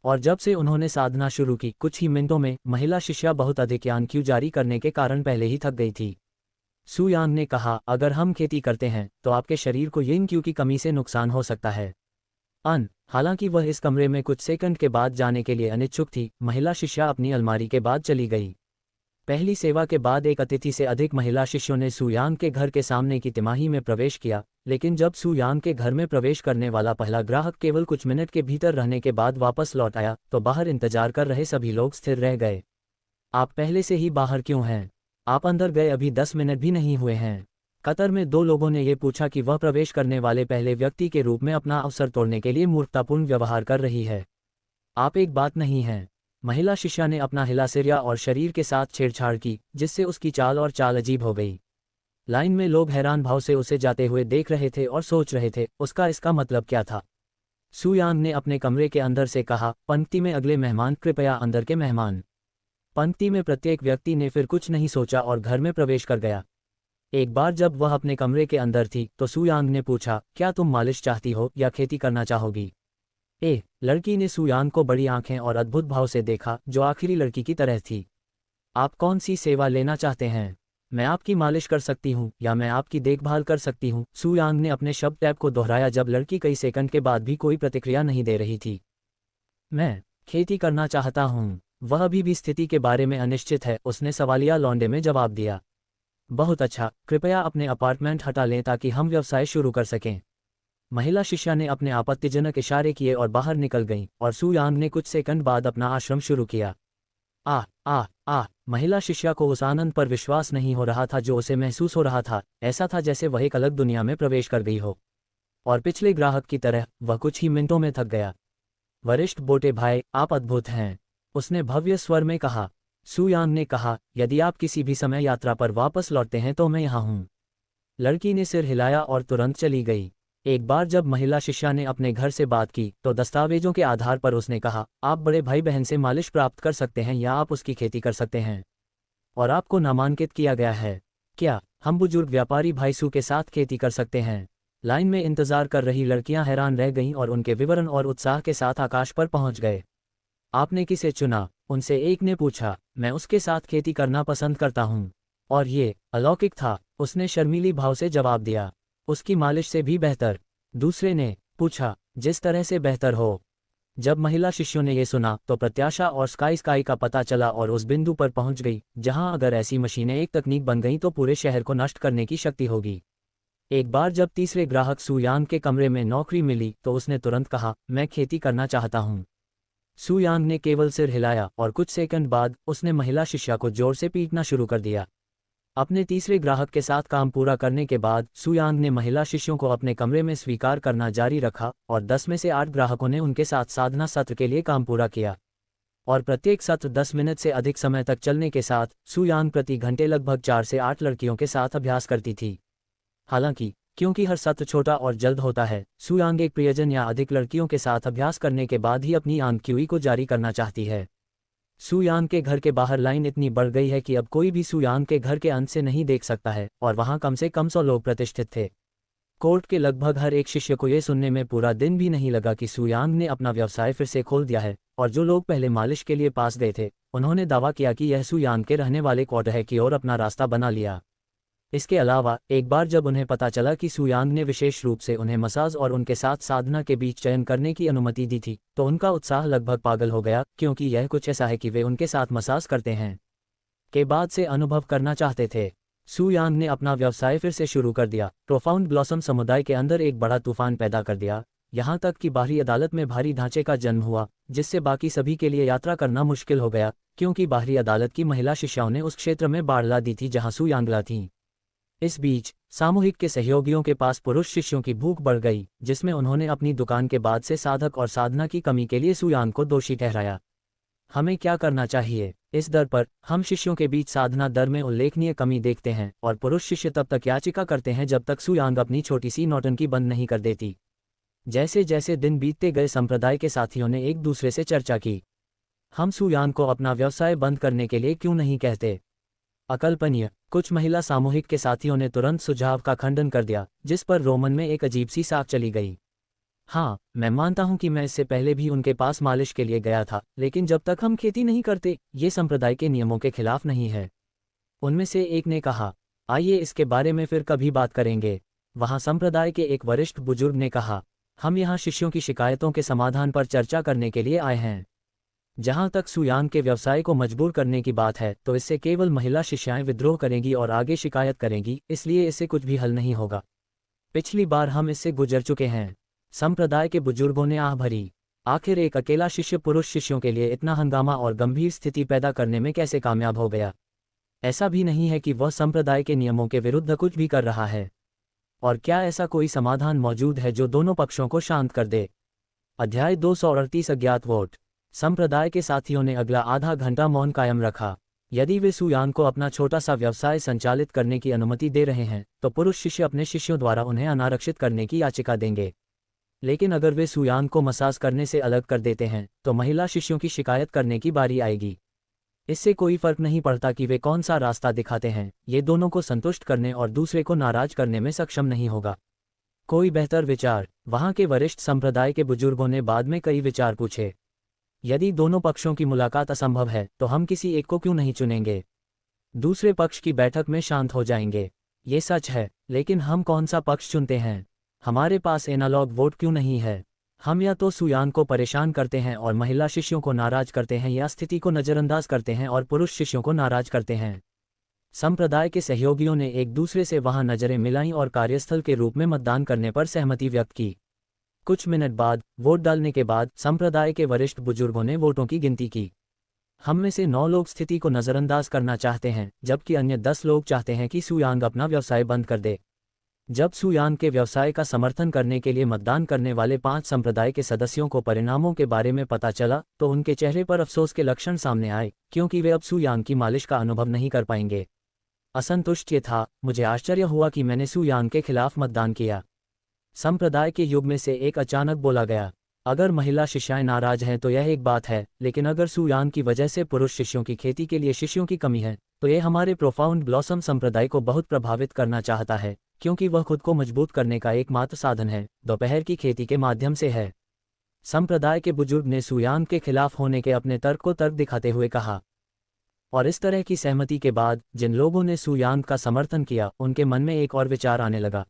और जब से उन्होंने साधना शुरू की कुछ ही मिनटों में महिला शिष्या बहुत अधिक यान क्यू जारी करने के कारण पहले ही थक गई थी। सुयांग ने कहा, अगर हम खेती करते हैं तो आपके शरीर को यिन क्यू की कमी से नुकसान हो सकता है। हालांकि वह इस कमरे में कुछ सेकंड के बाद जाने के लिए अनिच्छुक थी, महिला शिष्या अपनी अलमारी के बाद चली गई। पहली सेवा के बाद एक अतिथि से अधिक महिला शिष्यों ने सुयांग के घर के सामने की तिमाही में प्रवेश किया, लेकिन जब सुयांग के घर में प्रवेश करने वाला पहला ग्राहक केवल कुछ मिनट के भीतर रहने के बाद वापस लौट आया तो बाहर इंतजार कर रहे सभी लोग स्थिर रह गए। आप पहले से ही बाहर क्यों हैं? आप अंदर गए अभी 10 मिनट भी नहीं हुए हैं। कतर में 2 लोगों ने यह पूछा कि वह प्रवेश करने वाले पहले व्यक्ति के रूप में अपना अवसर तोड़ने के लिए मूर्खतापूर्ण व्यवहार कर रही है। आप एक बात नहीं हैं। महिला शिष्या ने अपना हिला सिरिया और शरीर के साथ छेड़छाड़ की, जिससे उसकी चाल और चाल अजीब हो गई। लाइन में लोग हैरान भाव से उसे जाते हुए देख रहे थे और सोच रहे थे इसका मतलब क्या था। सुयांग ने अपने कमरे के अंदर से कहा, पंक्ति में अगले मेहमान, कृपया अंदर के मेहमान। पंक्ति में प्रत्येक व्यक्ति ने फिर कुछ नहीं सोचा और घर में प्रवेश कर गया। एक बार जब वह अपने कमरे के अंदर थी तो सुयांग ने पूछा, क्या तुम मालिश चाहती हो या खेती करना चाहोगी? लड़की ने सुयांग को बड़ी आंखें और अद्भुत भाव से देखा, जो आखिरी लड़की की तरह थी। आप कौन सी सेवा लेना चाहते हैं? मैं आपकी मालिश कर सकती हूँ या मैं आपकी देखभाल कर सकती हूँ। सुयांग ने अपने शब्द टैप को दोहराया जब लड़की कई सेकंड के बाद भी कोई प्रतिक्रिया नहीं दे रही थी। मैं खेती करना चाहता हूँ। वह अभी भी स्थिति के बारे में अनिश्चित है, उसने सवालिया लौंडे में जवाब दिया। बहुत अच्छा, कृपया अपने अपार्टमेंट हटा लें ताकि हम व्यवसाय शुरू कर सकें। महिला शिष्या ने अपने आपत्तिजनक इशारे किए और बाहर निकल गईं और सुयांग ने कुछ सेकंड बाद अपना आश्रम शुरू किया। महिला शिष्या को उस आनंद पर विश्वास नहीं हो रहा था जो उसे महसूस हो रहा था। ऐसा था जैसे वह एक अलग दुनिया में प्रवेश कर गई हो। और पिछले ग्राहक की तरह वह कुछ ही मिनटों में थक गया। वरिष्ठ बोटे भाई, आप अद्भुत हैं, उसने भव्य स्वर में कहा। सुयांग ने कहा, यदि आप किसी भी समय यात्रा पर वापस लौटते हैं तो मैं यहाँ हूँ। लड़की ने सिर हिलाया और तुरंत चली गई। एक बार जब महिला शिष्या ने अपने घर से बात की तो दस्तावेजों के आधार पर उसने कहा, आप बड़े भाई बहन से मालिश प्राप्त कर सकते हैं या आप उसकी खेती कर सकते हैं। और आपको नामांकित किया गया है। क्या हम बुजुर्ग व्यापारी भाईसू के साथ खेती कर सकते हैं? लाइन में इंतजार कर रही लड़कियां हैरान रह गईं और उनके विवरण और उत्साह के साथ आकाश पर पहुंच गए। आपने किसे चुना? उनसे एक ने पूछा। मैं उसके साथ खेती करना पसंद करता हूँ। और ये अलौकिक था, उसने शर्मीली भाव से जवाब दिया। उसकी मालिश से भी बेहतर, दूसरे ने पूछा। जिस तरह से बेहतर हो। जब महिला शिष्यों ने यह सुना तो प्रत्याशा और स्काई का पता चला और उस बिंदु पर पहुंच गई जहां अगर ऐसी मशीनें एक तकनीक बन गईं तो पूरे शहर को नष्ट करने की शक्ति होगी। एक बार जब तीसरे ग्राहक सुयांग के कमरे में नौकरी मिली तो उसने तुरंत कहा, मैं खेती करना चाहता हूं। सुयांग ने केवल सिर हिलाया और कुछ सेकंड बाद उसने महिला शिष्या को जोर से पीटना शुरू कर दिया। अपने तीसरे ग्राहक के साथ काम पूरा करने के बाद सुयांग ने महिला शिष्यों को अपने कमरे में स्वीकार करना जारी रखा और 10 में से 8 ग्राहकों ने उनके साथ साधना सत्र के लिए काम पूरा किया। और प्रत्येक सत्र 10 मिनट से अधिक समय तक चलने के साथ सुयांग प्रति घंटे लगभग 4 से 8 लड़कियों के साथ अभ्यास करती थी। हालांकि क्योंकि हर सत्र छोटा और जल्द होता है, सुयांग एक प्रियजन या अधिक लड़कियों के साथ अभ्यास करने के बाद ही अपनी यान क्यूई को जारी करना चाहती है। सुयांग के घर के बाहर लाइन इतनी बढ़ गई है कि अब कोई भी सुयांग के घर के अंत से नहीं देख सकता है और वहां कम से कम 100 लोग प्रतिष्ठित थे। कोर्ट के लगभग हर एक शिष्य को यह सुनने में पूरा दिन भी नहीं लगा कि सुयांग ने अपना व्यवसाय फिर से खोल दिया है, और जो लोग पहले मालिश के लिए पास गए थे उन्होंने दावा किया कि यह सुयांग के रहने वाले क्वार्टर की ओर अपना रास्ता बना लिया। इसके अलावा एक बार जब उन्हें पता चला कि सुयांग ने विशेष रूप से उन्हें मसाज और उनके साथ साधना के बीच चयन करने की अनुमति दी थी तो उनका उत्साह लगभग पागल हो गया, क्योंकि यह कुछ ऐसा है कि वे उनके साथ मसाज करते हैं के बाद से अनुभव करना चाहते थे। सुयांग ने अपना व्यवसाय फिर से शुरू कर दिया, प्रोफाउंड ब्लॉसम समुदाय के अंदर एक बड़ा तूफान पैदा कर दिया, यहाँ तक कि बाहरी अदालत में भारी ढांचे का जन्म हुआ जिससे बाकी सभी के लिए यात्रा करना मुश्किल हो गया, क्योंकि बाहरी अदालत की महिला शिष्याओं ने उस क्षेत्र में बाढ़ ला दी थी जहाँ सुयांगला थीं। इस बीच सामूहिक के सहयोगियों के पास पुरुष शिष्यों की भूख बढ़ गई, जिसमें उन्होंने अपनी दुकान के बाद से साधक और साधना की कमी के लिए सुयांग को दोषी ठहराया। हमें क्या करना चाहिए? इस दर पर हम शिष्यों के बीच साधना दर में उल्लेखनीय कमी देखते हैं और पुरुष शिष्य तब तक याचिका करते हैं जब तक सुयांग अपनी छोटी सी नौटंकी बंद नहीं कर देती। जैसे जैसे दिन बीतते गए संप्रदाय के साथियों ने एक दूसरे से चर्चा की, हम सुयांग को अपना व्यवसाय बंद करने के लिए क्यों नहीं कहते। अकल्पनीय। कुछ महिला सामूहिक के साथियों ने तुरंत सुझाव का खंडन कर दिया, जिस पर रोमन में एक अजीब सी साख चली गई। हाँ, मैं मानता हूं कि मैं इससे पहले भी उनके पास मालिश के लिए गया था, लेकिन जब तक हम खेती नहीं करते, ये संप्रदाय के नियमों के खिलाफ नहीं है। उनमें से एक ने कहा, आइए इसके बारे में फिर कभी बात करेंगे। वहां संप्रदाय के एक वरिष्ठ बुजुर्ग ने कहा, हम यहाँ शिष्यों की शिकायतों के समाधान पर चर्चा करने के लिए आए हैं। जहां तक सुयांग के व्यवसाय को मजबूर करने की बात है, तो इससे केवल महिला शिष्याएं विद्रोह करेंगी और आगे शिकायत करेंगी, इसलिए इससे कुछ भी हल नहीं होगा। पिछली बार हम इससे गुजर चुके हैं। संप्रदाय के बुजुर्गों ने आह भरी। आखिर एक अकेला शिष्य पुरुष शिष्यों के लिए इतना हंगामा और गंभीर स्थिति पैदा करने में कैसे कामयाब हो गया। ऐसा भी नहीं है कि वह संप्रदाय के नियमों के विरुद्ध कुछ भी कर रहा है। और क्या ऐसा कोई समाधान मौजूद है जो दोनों पक्षों को शांत कर दे। अध्याय 238 अज्ञात वोट। संप्रदाय के साथियों ने अगला आधा घंटा मौन कायम रखा। यदि वे सुयांग को अपना छोटा सा व्यवसाय संचालित करने की अनुमति दे रहे हैं, तो पुरुष शिष्य अपने शिष्यों द्वारा उन्हें अनारक्षित करने की याचिका देंगे। लेकिन अगर वे सुयांग को मसाज करने से अलग कर देते हैं, तो महिला शिष्यों की शिकायत करने की बारी आएगी। इससे कोई फर्क नहीं पड़ता कि वे कौन सा रास्ता दिखाते हैं, ये दोनों को संतुष्ट करने और दूसरे को नाराज करने में सक्षम नहीं होगा। कोई बेहतर विचार। वहां के वरिष्ठ संप्रदाय के बुजुर्गों ने बाद में कई विचार पूछे। यदि दोनों पक्षों की मुलाकात असंभव है, तो हम किसी एक को क्यों नहीं चुनेंगे। दूसरे पक्ष की बैठक में शांत हो जाएंगे। ये सच है, लेकिन हम कौन सा पक्ष चुनते हैं। हमारे पास एनालॉग वोट क्यों नहीं है। हम या तो सुयांग को परेशान करते हैं और महिला शिष्यों को नाराज करते हैं, या स्थिति को नज़रअंदाज करते हैं और पुरुष शिष्यों को नाराज करते हैं। संप्रदाय के सहयोगियों ने एक दूसरे से वहां नजरें मिलाईं और कार्यस्थल के रूप में मतदान करने पर सहमति व्यक्त की। कुछ मिनट बाद वोट डालने के बाद संप्रदाय के वरिष्ठ बुजुर्गों ने वोटों की गिनती की। हम में से 9 लोग स्थिति को नज़रअंदाज करना चाहते हैं, जबकि अन्य 10 लोग चाहते हैं कि सुयांग अपना व्यवसाय बंद कर दे। जब सुयांग के व्यवसाय का समर्थन करने के लिए मतदान करने वाले 5 संप्रदाय के सदस्यों को परिणामों के बारे में पता चला, तो उनके चेहरे पर अफसोस के लक्षण सामने आए, क्योंकि वे अब सुयांग की मालिश का अनुभव नहीं कर पाएंगे। असंतुष्ट ये था, मुझे आश्चर्य हुआ कि मैंने सुयांग के खिलाफ मतदान किया। संप्रदाय के युग में से एक अचानक बोला गया, अगर महिला शिष्याएं नाराज हैं तो यह एक बात है, लेकिन अगर सुयांग की वजह से पुरुष शिष्यों की खेती के लिए शिष्यों की कमी है, तो यह हमारे प्रोफाउंड ब्लॉसम संप्रदाय को बहुत प्रभावित करना चाहता है, क्योंकि वह खुद को मजबूत करने का एकमात्र साधन है, दोपहर की खेती के माध्यम से है। संप्रदाय के बुजुर्ग ने सुयांग के खिलाफ होने के अपने तर्क को तर्क दिखाते हुए कहा। और इस तरह की सहमति के बाद जिन लोगों ने सुयांग का समर्थन किया, उनके मन में एक और विचार आने लगा।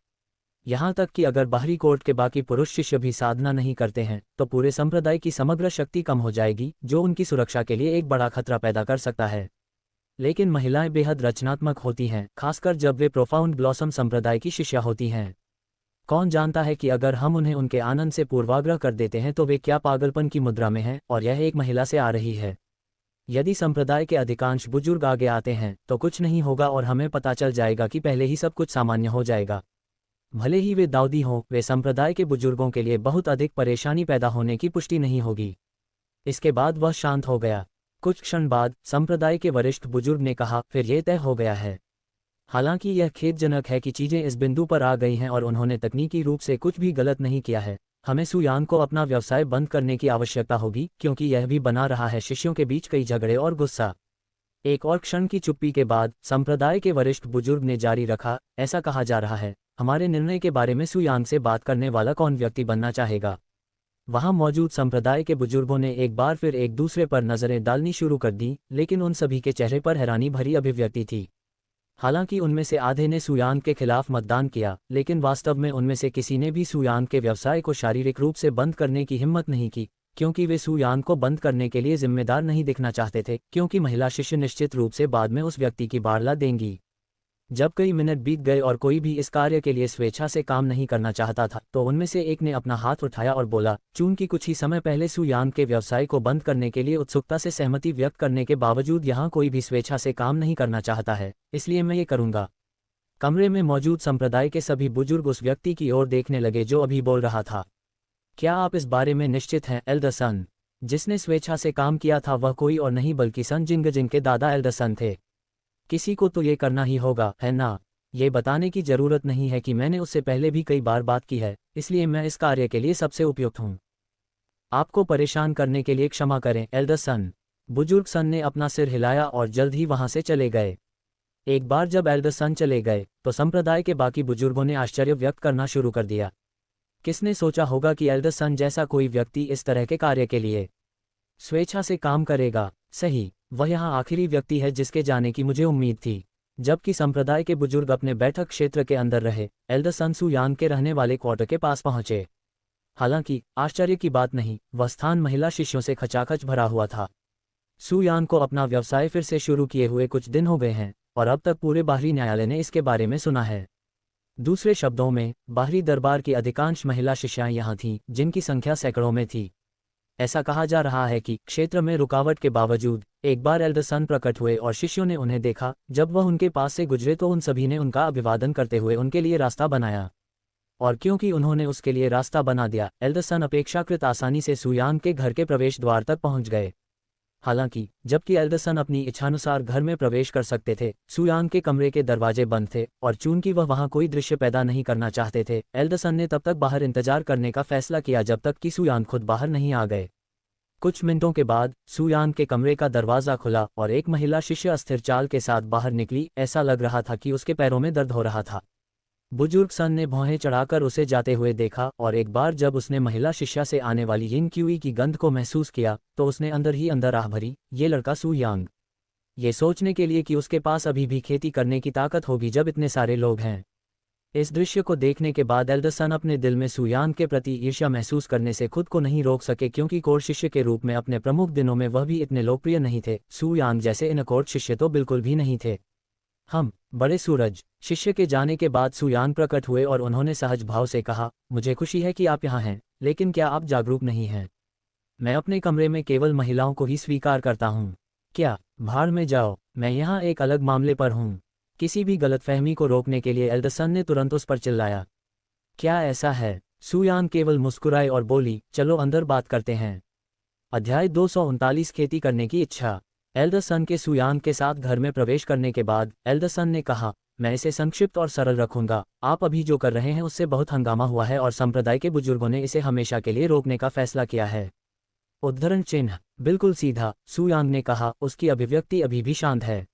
यहाँ तक कि अगर बाहरी कोर्ट के बाकी पुरुष शिष्य भी साधना नहीं करते हैं, तो पूरे संप्रदाय की समग्र शक्ति कम हो जाएगी, जो उनकी सुरक्षा के लिए एक बड़ा खतरा पैदा कर सकता है। लेकिन महिलाएं बेहद रचनात्मक होती हैं, खासकर जब वे प्रोफाउंड ब्लॉसम संप्रदाय की शिष्या होती हैं। कौन जानता है कि अगर हम उन्हें उनके आनंद से पूर्वाग्रह कर देते हैं तो वे क्या पागलपन की मुद्रा में हैं, और यह एक महिला से आ रही है। यदि संप्रदाय के अधिकांश बुजुर्ग आगे आते हैं, तो कुछ नहीं होगा और हमें पता चल जाएगा कि पहले ही सब कुछ सामान्य हो जाएगा। भले ही वे दाऊदी हों, वे संप्रदाय के बुजुर्गों के लिए बहुत अधिक परेशानी पैदा होने की पुष्टि नहीं होगी। इसके बाद वह शांत हो गया। कुछ क्षण बाद संप्रदाय के वरिष्ठ बुजुर्ग ने कहा, फिर ये तय हो गया है। हालांकि यह खेदजनक है कि चीजें इस बिंदु पर आ गई हैं और उन्होंने तकनीकी रूप से कुछ भी गलत नहीं किया है। हमें सुयांग को अपना व्यवसाय बंद करने की आवश्यकता होगी, क्योंकि यह भी बना रहा है शिष्यों के बीच कई झगड़े और गुस्सा। एक और क्षण की चुप्पी के बाद संप्रदाय के वरिष्ठ बुजुर्ग ने जारी रखा, ऐसा कहा जा रहा है, हमारे निर्णय के बारे में सुयांग से बात करने वाला कौन व्यक्ति बनना चाहेगा। वहां मौजूद संप्रदाय के बुजुर्गों ने एक बार फिर एक दूसरे पर नजरें डालनी शुरू कर दी, लेकिन उन सभी के चेहरे पर हैरानी भरी अभिव्यक्ति थी। हालांकि उनमें से आधे ने सुयांग के खिलाफ मतदान किया, लेकिन वास्तव में उनमें से किसी ने भी सुयांग के व्यवसाय को शारीरिक रूप से बंद करने की हिम्मत नहीं की, क्योंकि वे सुयांग को बंद करने के लिए जिम्मेदार नहीं दिखना चाहते थे, क्योंकि महिला शिष्य निश्चित रूप से बाद में उस व्यक्ति की बाड़ला देंगी। जब कई मिनट बीत गए और कोई भी इस कार्य के लिए स्वेच्छा से काम नहीं करना चाहता था, तो उनमें से एक ने अपना हाथ उठाया और बोला, चूंकि कुछ ही समय पहले सुयांग के व्यवसाय को बंद करने के लिए उत्सुकता से सहमति व्यक्त करने के बावजूद यहाँ कोई भी स्वेच्छा से काम नहीं करना चाहता है, इसलिए मैं ये करूँगा। कमरे में मौजूद संप्रदाय के सभी बुजुर्ग उस व्यक्ति की ओर देखने लगे जो अभी बोल रहा था। क्या आप इस बारे में निश्चित हैं, एल्डर सन? जिसने स्वेच्छा से काम किया था वह कोई और नहीं बल्कि सन जिंगजिंग के दादा एल्डर सन थे। किसी को तो ये करना ही होगा, है ना? ये बताने की जरूरत नहीं है कि मैंने उससे पहले भी कई बार बात की है, इसलिए मैं इस कार्य के लिए सबसे उपयुक्त हूँ। आपको परेशान करने के लिए क्षमा करें, एल्डर सन। बुजुर्ग सन ने अपना सिर हिलाया और जल्द ही वहां से चले गए। एक बार जब एल्डर सन चले गए तो संप्रदाय के बाकी बुजुर्गों ने आश्चर्य व्यक्त करना शुरू कर दिया। किसने सोचा होगा कि एल्डर सन जैसा कोई व्यक्ति इस तरह के कार्य के लिए स्वेच्छा से काम करेगा? सही, वह यहाँ आखिरी व्यक्ति है जिसके जाने की मुझे उम्मीद थी। जबकि संप्रदाय के बुजुर्ग अपने बैठक क्षेत्र के अंदर रहे, एल्डर सन सू यांग के रहने वाले क्वार्टर के पास पहुंचे। हालांकि आश्चर्य की बात नहीं, वह स्थान महिला शिष्यों से खचाखच भरा हुआ था। सू यांग को अपना व्यवसाय फिर से शुरू किए हुए कुछ दिन हो गए हैं और अब तक पूरे बाहरी न्यायालय ने इसके बारे में सुना है। दूसरे शब्दों में, बाहरी दरबार की अधिकांश महिला शिष्याएं यहाँ थीं, जिनकी संख्या सैकड़ों में थी। ऐसा कहा जा रहा है कि क्षेत्र में रुकावट के बावजूद एक बार एल्डर सन प्रकट हुए और शिष्यों ने उन्हें देखा। जब वह उनके पास से गुजरे तो उन सभी ने उनका अभिवादन करते हुए उनके लिए रास्ता बनाया। और क्योंकि उन्होंने उसके लिए रास्ता बना दिया, एल्डर सन अपेक्षाकृत आसानी से सू यांग के घर के प्रवेश द्वार तक पहुंच गए। हालांकि जबकि एल्डर सन अपनी इच्छानुसार घर में प्रवेश कर सकते थे, सू यांग के कमरे के दरवाजे बंद थे और चूंकि वह वहां कोई दृश्य पैदा नहीं करना चाहते थे, एल्डर सन ने तब तक बाहर इंतजार करने का फैसला किया जब तक कि सू यांग खुद बाहर नहीं आ गए। कुछ मिनटों के बाद सू यांग के कमरे का दरवाजा खुला और एक महिला शिष्य अस्थिर चाल के साथ बाहर निकली। ऐसा लग रहा था कि उसके पैरों में दर्द हो रहा था। बुजुर्ग सन ने भौहें चढ़ाकर उसे जाते हुए देखा और एक बार जब उसने महिला शिष्या से आने वाली यिन क्यूई की गंध को महसूस किया तो उसने अंदर ही अंदर आह भरी, ये लड़का सू यांग। ये सोचने के लिए कि उसके पास अभी भी खेती करने की ताकत होगी जब इतने सारे लोग हैं। इस दृश्य को देखने के बाद एल्डर सन अपने दिल में सू यांग के प्रति ईर्ष्या महसूस करने से खुद को नहीं रोक सके, क्योंकि कोर शिष्य के रूप में अपने प्रमुख दिनों में वह भी इतने लोकप्रिय नहीं थे। सू यांग जैसे इन कोर शिष्य तो बिल्कुल भी नहीं थे। हम बड़े सूरज। शिष्य के जाने के बाद सू यांग प्रकट हुए और उन्होंने सहज भाव से कहा, मुझे खुशी है कि आप यहाँ हैं, लेकिन क्या आप जागरूक नहीं हैं? मैं अपने कमरे में केवल महिलाओं को ही स्वीकार करता हूँ। क्या? भाड़ में जाओ, मैं यहाँ एक अलग मामले पर हूँ। किसी भी गलतफहमी को रोकने के लिए एल्डर सन ने तुरंत उस पर चिल्लाया। क्या ऐसा है? सू यांग केवल मुस्कुराई और बोली, चलो अंदर बात करते हैं। अध्याय 239 खेती करने की इच्छा। एल्डर सन के सू यांग के साथ घर में प्रवेश करने के बाद एल्डर सन ने कहा, मैं इसे संक्षिप्त और सरल रखूंगा। आप अभी जो कर रहे हैं उससे बहुत हंगामा हुआ है और संप्रदाय के बुजुर्गों ने इसे हमेशा के लिए रोकने का फैसला किया है। उद्धरण चिन्ह। बिल्कुल सीधा, सू यांग ने कहा, उसकी अभिव्यक्ति अभी भी शांत है।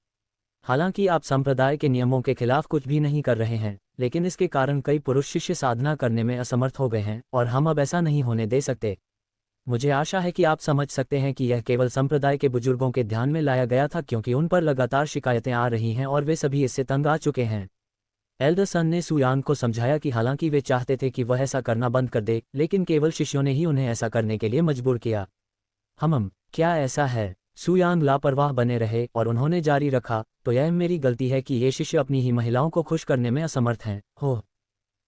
हालांकि आप संप्रदाय के नियमों के खिलाफ कुछ भी नहीं कर रहे हैं, लेकिन इसके कारण कई पुरुष शिष्य साधना करने में असमर्थ हो गए हैं और हम अब ऐसा नहीं होने दे सकते। मुझे आशा है कि आप समझ सकते हैं कि यह केवल संप्रदाय के बुजुर्गों के ध्यान में लाया गया था, क्योंकि उन पर लगातार शिकायतें आ रही हैं और वे सभी इससे तंग आ चुके हैं। एल्डर सन ने सू यांग को समझाया कि हालांकि वे चाहते थे कि वह ऐसा करना बंद कर दे, लेकिन केवल शिष्यों ने ही उन्हें ऐसा करने के लिए मजबूर किया। क्या ऐसा है? सू यांग लापरवाह बने रहे और उन्होंने जारी रखा, तो यह मेरी गलती है कि ये शिष्य अपनी ही महिलाओं को खुश करने में असमर्थ हैं।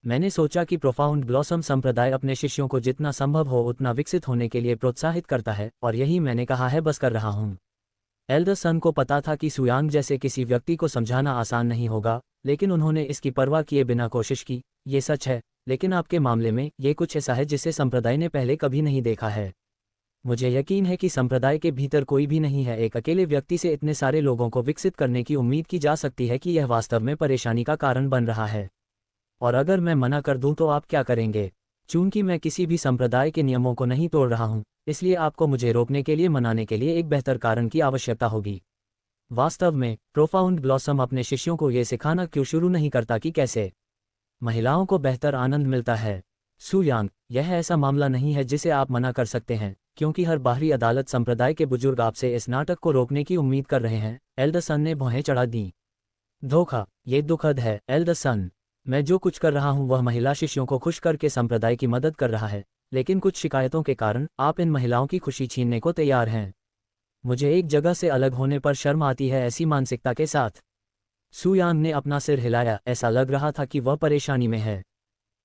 मैंने सोचा कि प्रोफाउंड ब्लॉसम संप्रदाय अपने शिष्यों को जितना संभव हो उतना विकसित होने के लिए प्रोत्साहित करता है, और यही मैंने कहा है, बस कर रहा हूँ। एल्डर सन को पता था कि सू यांग जैसे किसी व्यक्ति को समझाना आसान नहीं होगा, लेकिन उन्होंने इसकी परवाह किए बिना कोशिश की। ये सच है, लेकिन आपके मामले में ये कुछ ऐसा है जिसे संप्रदाय ने पहले कभी नहीं देखा है। मुझे यकीन है कि संप्रदाय के भीतर कोई भी नहीं है। एक अकेले व्यक्ति से इतने सारे लोगों को विकसित करने की उम्मीद की जा सकती है कि यह वास्तव में परेशानी का कारण बन रहा है। और अगर मैं मना कर दूं तो आप क्या करेंगे? चूंकि मैं किसी भी संप्रदाय के नियमों को नहीं तोड़ रहा हूं, इसलिए आपको मुझे रोकने के लिए, मनाने के लिए एक बेहतर कारण की आवश्यकता होगी। वास्तव में प्रोफाउंड ब्लॉसम अपने शिष्यों को यह सिखाना क्यों शुरू नहीं करता कि कैसे महिलाओं को बेहतर आनंद मिलता है? सू यांग, यह ऐसा मामला नहीं है जिसे आप मना कर सकते हैं, क्योंकि हर बाहरी अदालत संप्रदाय के बुजुर्ग आपसे इस नाटक को रोकने की उम्मीद कर रहे हैं। एल्डर सन ने भौहें चढ़ा दी। धोखा, ये दुखद है एल्डर सन। मैं जो कुछ कर रहा हूं वह महिला शिष्यों को खुश करके संप्रदाय की मदद कर रहा है, लेकिन कुछ शिकायतों के कारण आप इन महिलाओं की खुशी छीनने को तैयार हैं। मुझे एक जगह से अलग होने पर शर्म आती है ऐसी मानसिकता के साथ। सू यांग ने अपना सिर हिलाया, ऐसा लग रहा था कि वह परेशानी में है।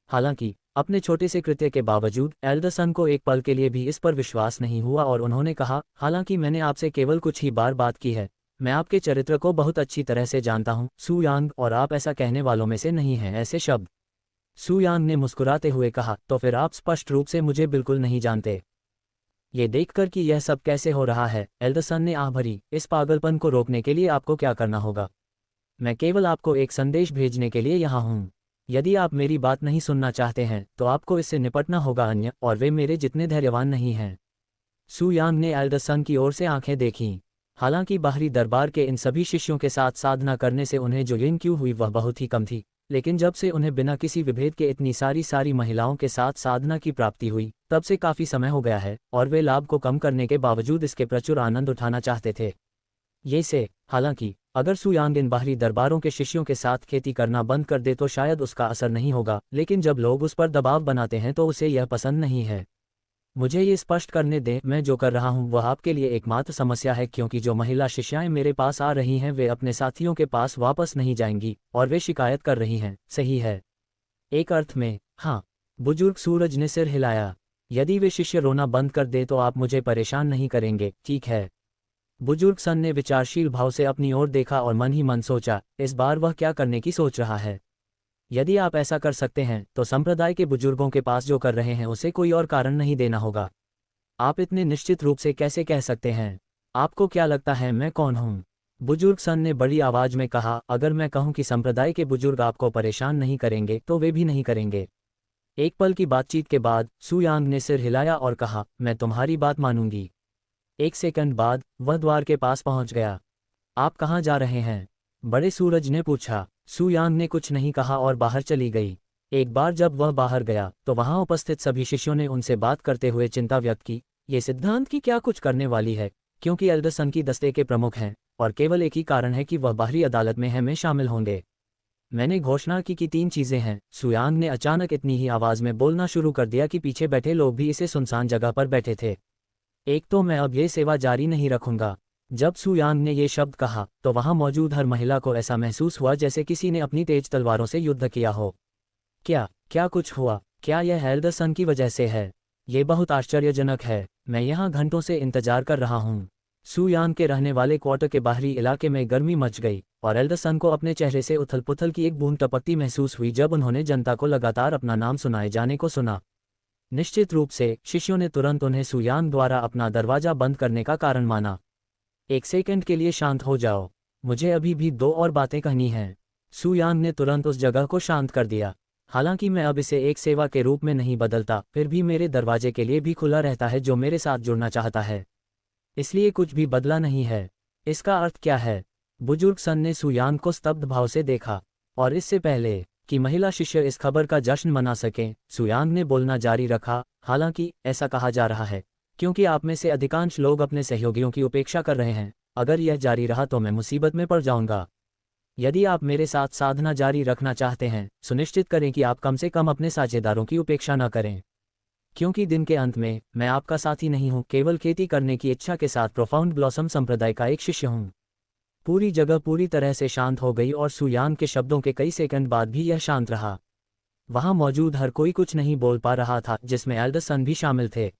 हालांकि अपने छोटे से कृत्य के बावजूद एल्डर सन को एक पल के लिए भी इस पर विश्वास नहीं हुआ और उन्होंने कहा, हालांकि मैंने आपसे केवल कुछ ही बार बात की है, मैं आपके चरित्र को बहुत अच्छी तरह से जानता हूं, सू यांग, और आप ऐसा कहने वालों में से नहीं हैं। ऐसे शब्द। सू यांग ने मुस्कुराते हुए कहा, तो फिर आप स्पष्ट रूप से मुझे बिल्कुल नहीं जानते। ये देखकर कि यह सब कैसे हो रहा है, एल्डरसन ने आह भरी, इस पागलपन को रोकने के लिए आपको क्या करना होगा? मैं केवल आपको एक संदेश भेजने के लिए यहाँ हूँ। यदि आप मेरी बात नहीं सुनना चाहते हैं तो आपको इससे निपटना होगा, अन्य और वे मेरे जितने धैर्यवान नहीं हैं। सू यांग ने एल्डरसन की ओर से आंखें देखीं। हालांकि बाहरी दरबार के इन सभी शिष्यों के साथ साधना करने से उन्हें जो yin क्यों हुई वह बहुत ही कम थी, लेकिन जब से उन्हें बिना किसी विभेद के इतनी सारी महिलाओं के साथ साधना की प्राप्ति हुई तब से काफ़ी समय हो गया है, और वे लाभ को कम करने के बावजूद इसके प्रचुर आनंद उठाना चाहते थे। ये से हालांकि अगर सू यांग इन बाहरी दरबारों के शिष्यों के साथ खेती करना बंद कर दे तो शायद उसका असर नहीं होगा, लेकिन जब लोग उस पर दबाव बनाते हैं तो उसे यह पसंद नहीं है। मुझे ये स्पष्ट करने दें, मैं जो कर रहा हूँ वह आपके लिए एकमात्र समस्या है, क्योंकि जो महिला शिष्याएं मेरे पास आ रही हैं वे अपने साथियों के पास वापस नहीं जाएंगी और वे शिकायत कर रही हैं, सही है? एक अर्थ में हाँ, बुजुर्ग सूरज ने सिर हिलाया। यदि वे शिष्य रोना बंद कर दे तो आप मुझे परेशान नहीं करेंगे, ठीक है? बुजुर्ग सन ने विचारशील भाव से अपनी ओर देखा और मन ही मन सोचा, इस बार वह क्या करने की सोच रहा है। यदि आप ऐसा कर सकते हैं तो संप्रदाय के बुजुर्गों के पास जो कर रहे हैं उसे कोई और कारण नहीं देना होगा। आप इतने निश्चित रूप से कैसे कह सकते हैं? आपको क्या लगता है मैं कौन हूँ? बुजुर्ग सन ने बड़ी आवाज में कहा, अगर मैं कहूँ कि संप्रदाय के बुजुर्ग आपको परेशान नहीं करेंगे तो वे भी नहीं करेंगे। एक पल की बातचीत के बाद सू यांग ने सिर हिलाया और कहा, मैं तुम्हारी बात मानूंगी। एक सेकंड बाद वह द्वार के पास पहुंच गया। आप कहाँ जा रहे हैं? बड़े सूरज ने पूछा। सू यांग ने कुछ नहीं कहा और बाहर चली गई। एक बार जब वह बाहर गया तो वहां उपस्थित सभी शिष्यों ने उनसे बात करते हुए चिंता व्यक्त की, ये सिद्धांत की क्या कुछ करने वाली है, क्योंकि एल्डरसन की दस्ते के प्रमुख हैं और केवल एक ही कारण है कि वह बाहरी अदालत में शामिल होंगे। मैंने घोषणा की कि 3 चीजें हैं। सू यांग ने अचानक इतनी ही आवाज में बोलना शुरू कर दिया कि पीछे बैठे लोग भी इसे सुनसान जगह पर बैठे थे। एक तो मैं अब ये सेवा जारी नहीं रखूंगा। जब सू यांग ने ये शब्द कहा तो वहां मौजूद हर महिला को ऐसा महसूस हुआ जैसे किसी ने अपनी तेज तलवारों से युद्ध किया हो। क्या कुछ हुआ? क्या यह एल्डरसन की वजह से है? ये बहुत आश्चर्यजनक है। मैं यहाँ घंटों से इंतजार कर रहा हूँ। सू यांग के रहने वाले क्वार्टर के बाहरी इलाके में गर्मी मच गई और एल्डरसन को अपने चेहरे से उथल पुथल की एक बूंद टपकती महसूस हुई जब उन्होंने जनता को लगातार अपना नाम सुनाए जाने को सुना। निश्चित रूप से शिष्यों ने तुरंत उन्हें सू यांग द्वारा अपना दरवाजा बंद करने का कारण माना। एक सेकंड के लिए शांत हो जाओ, मुझे अभी भी 2 और बातें कहनी हैं। सू यांग ने तुरंत उस जगह को शांत कर दिया। हालांकि मैं अब इसे एक सेवा के रूप में नहीं बदलता, फिर भी मेरे दरवाजे के लिए भी खुला रहता है जो मेरे साथ जुड़ना चाहता है। इसलिए कुछ भी बदला नहीं है। इसका अर्थ क्या है? बुजुर्ग सन ने सू यांग को स्तब्ध भाव से देखा, और इससे पहले कि महिला शिष्य इस खबर का जश्न मना सकें, सू यांग ने बोलना जारी रखा, हालांकि ऐसा कहा जा रहा है क्योंकि आप में से अधिकांश लोग अपने सहयोगियों की उपेक्षा कर रहे हैं। अगर यह जारी रहा तो मैं मुसीबत में पड़ जाऊंगा। यदि आप मेरे साथ साधना जारी रखना चाहते हैं, सुनिश्चित करें कि आप कम से कम अपने साझेदारों की उपेक्षा न करें, क्योंकि दिन के अंत में मैं आपका साथी नहीं हूं, केवल खेती करने की इच्छा के साथ प्रोफाउंड ब्लॉसम संप्रदाय का एक शिष्य हूं। पूरी जगह पूरी तरह से शांत हो गई और सू यांग के शब्दों के कई सेकंड बाद भी यह शांत रहा। वहां मौजूद हर कोई कुछ नहीं बोल पा रहा था, जिसमें एल्डरसन भी शामिल थे।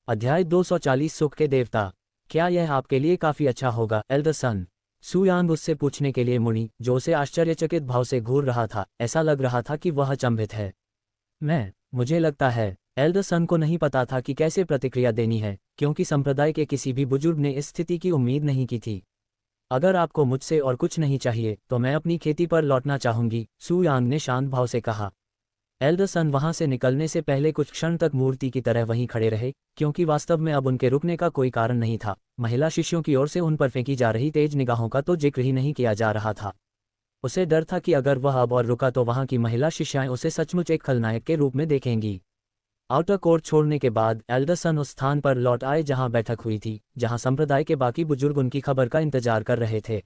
अध्याय 240 सुख के देवता। क्या यह आपके लिए काफी अच्छा होगा, एल्डरसन? सू यांग उससे पूछने के लिए मुड़ी, जो उसे आश्चर्यचकित भाव से घूर रहा था। ऐसा लग रहा था कि वह अचंभित है। मुझे लगता है एल्डरसन को नहीं पता था कि कैसे प्रतिक्रिया देनी है, क्योंकि संप्रदाय के किसी भी बुजुर्ग ने इस स्थिति की उम्मीद नहीं की थी। अगर आपको मुझसे और कुछ नहीं चाहिए तो मैं अपनी खेती पर लौटना चाहूंगी, सू यांग ने शांत भाव से कहा। एल्डरसन वहां से निकलने से पहले कुछ क्षण तक मूर्ति की तरह वहीं खड़े रहे, क्योंकि वास्तव में अब उनके रुकने का कोई कारण नहीं था। महिला शिष्यों की ओर से उन पर फेंकी जा रही तेज निगाहों का तो जिक्र ही नहीं किया जा रहा था। उसे डर था कि अगर वह अब और रुका तो वहां की महिला शिष्याएं उसे सचमुच एक खलनायक के रूप में देखेंगी। आउटर कोर्ट छोड़ने के बाद एल्डरसन उस स्थान पर लौट आए जहां बैठक हुई थी, जहां संप्रदाय के बाकी बुजुर्ग उनकी खबर का इंतजार कर रहे थे।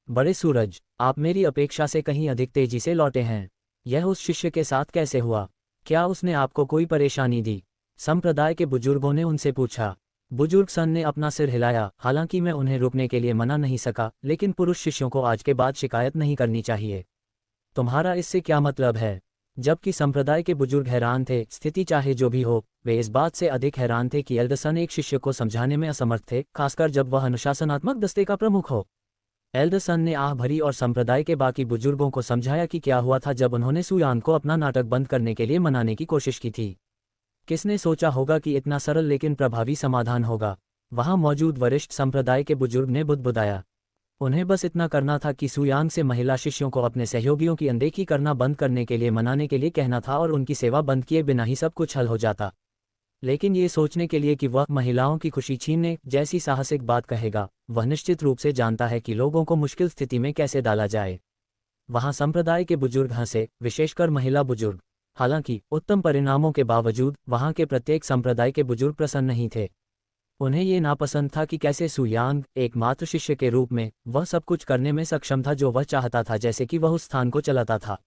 बड़े सूरज, आप मेरी अपेक्षा से कहीं अधिक तेजी से लौटे हैं। यह उस शिष्य के साथ कैसे हुआ? क्या उसने आपको कोई परेशानी दी? संप्रदाय के बुजुर्गों ने उनसे पूछा। बुजुर्ग सन ने अपना सिर हिलाया। हालांकि मैं उन्हें रोकने के लिए मना नहीं सका, लेकिन पुरुष शिष्यों को आज के बाद शिकायत नहीं करनी चाहिए। तुम्हारा इससे क्या मतलब है? जबकि संप्रदाय के बुजुर्ग हैरान थे। स्थिति चाहे जो भी हो, वे इस बात से अधिक हैरान थे कि एल्डरसन एक शिष्य को समझाने में असमर्थ थे, खासकर जब वह अनुशासनात्मक दस्ते का प्रमुख हो। एल्डरसन ने आह भरी और संप्रदाय के बाकी बुजुर्गों को समझाया कि क्या हुआ था जब उन्होंने सू यांग को अपना नाटक बंद करने के लिए मनाने की कोशिश की थी। किसने सोचा होगा कि इतना सरल लेकिन प्रभावी समाधान होगा। वहां मौजूद वरिष्ठ संप्रदाय के बुजुर्ग ने बुदबुदाया। उन्हें बस इतना करना था कि सुयांग से महिला शिष्यों को अपने सहयोगियों की अनदेखी करना बंद करने के लिए मनाने के लिए कहना था और उनकी सेवा बंद किए बिना ही सब कुछ हल हो जाता। लेकिन ये सोचने के लिए कि वह महिलाओं की खुशी छीनने जैसी साहसिक बात कहेगा, वह निश्चित रूप से जानता है कि लोगों को मुश्किल स्थिति में कैसे डाला जाए। वहां संप्रदाय के बुजुर्ग हंसे, विशेषकर महिला बुजुर्ग। हालांकि उत्तम परिणामों के बावजूद वहां के प्रत्येक संप्रदाय के बुजुर्ग प्रसन्न नहीं थे। उन्हें ये नापसंद था कि कैसे सुयांग एकमात्र शिष्य के रूप में वह सब कुछ करने में सक्षम था जो वह चाहता था, जैसे कि वह उस स्थान को चलाता था।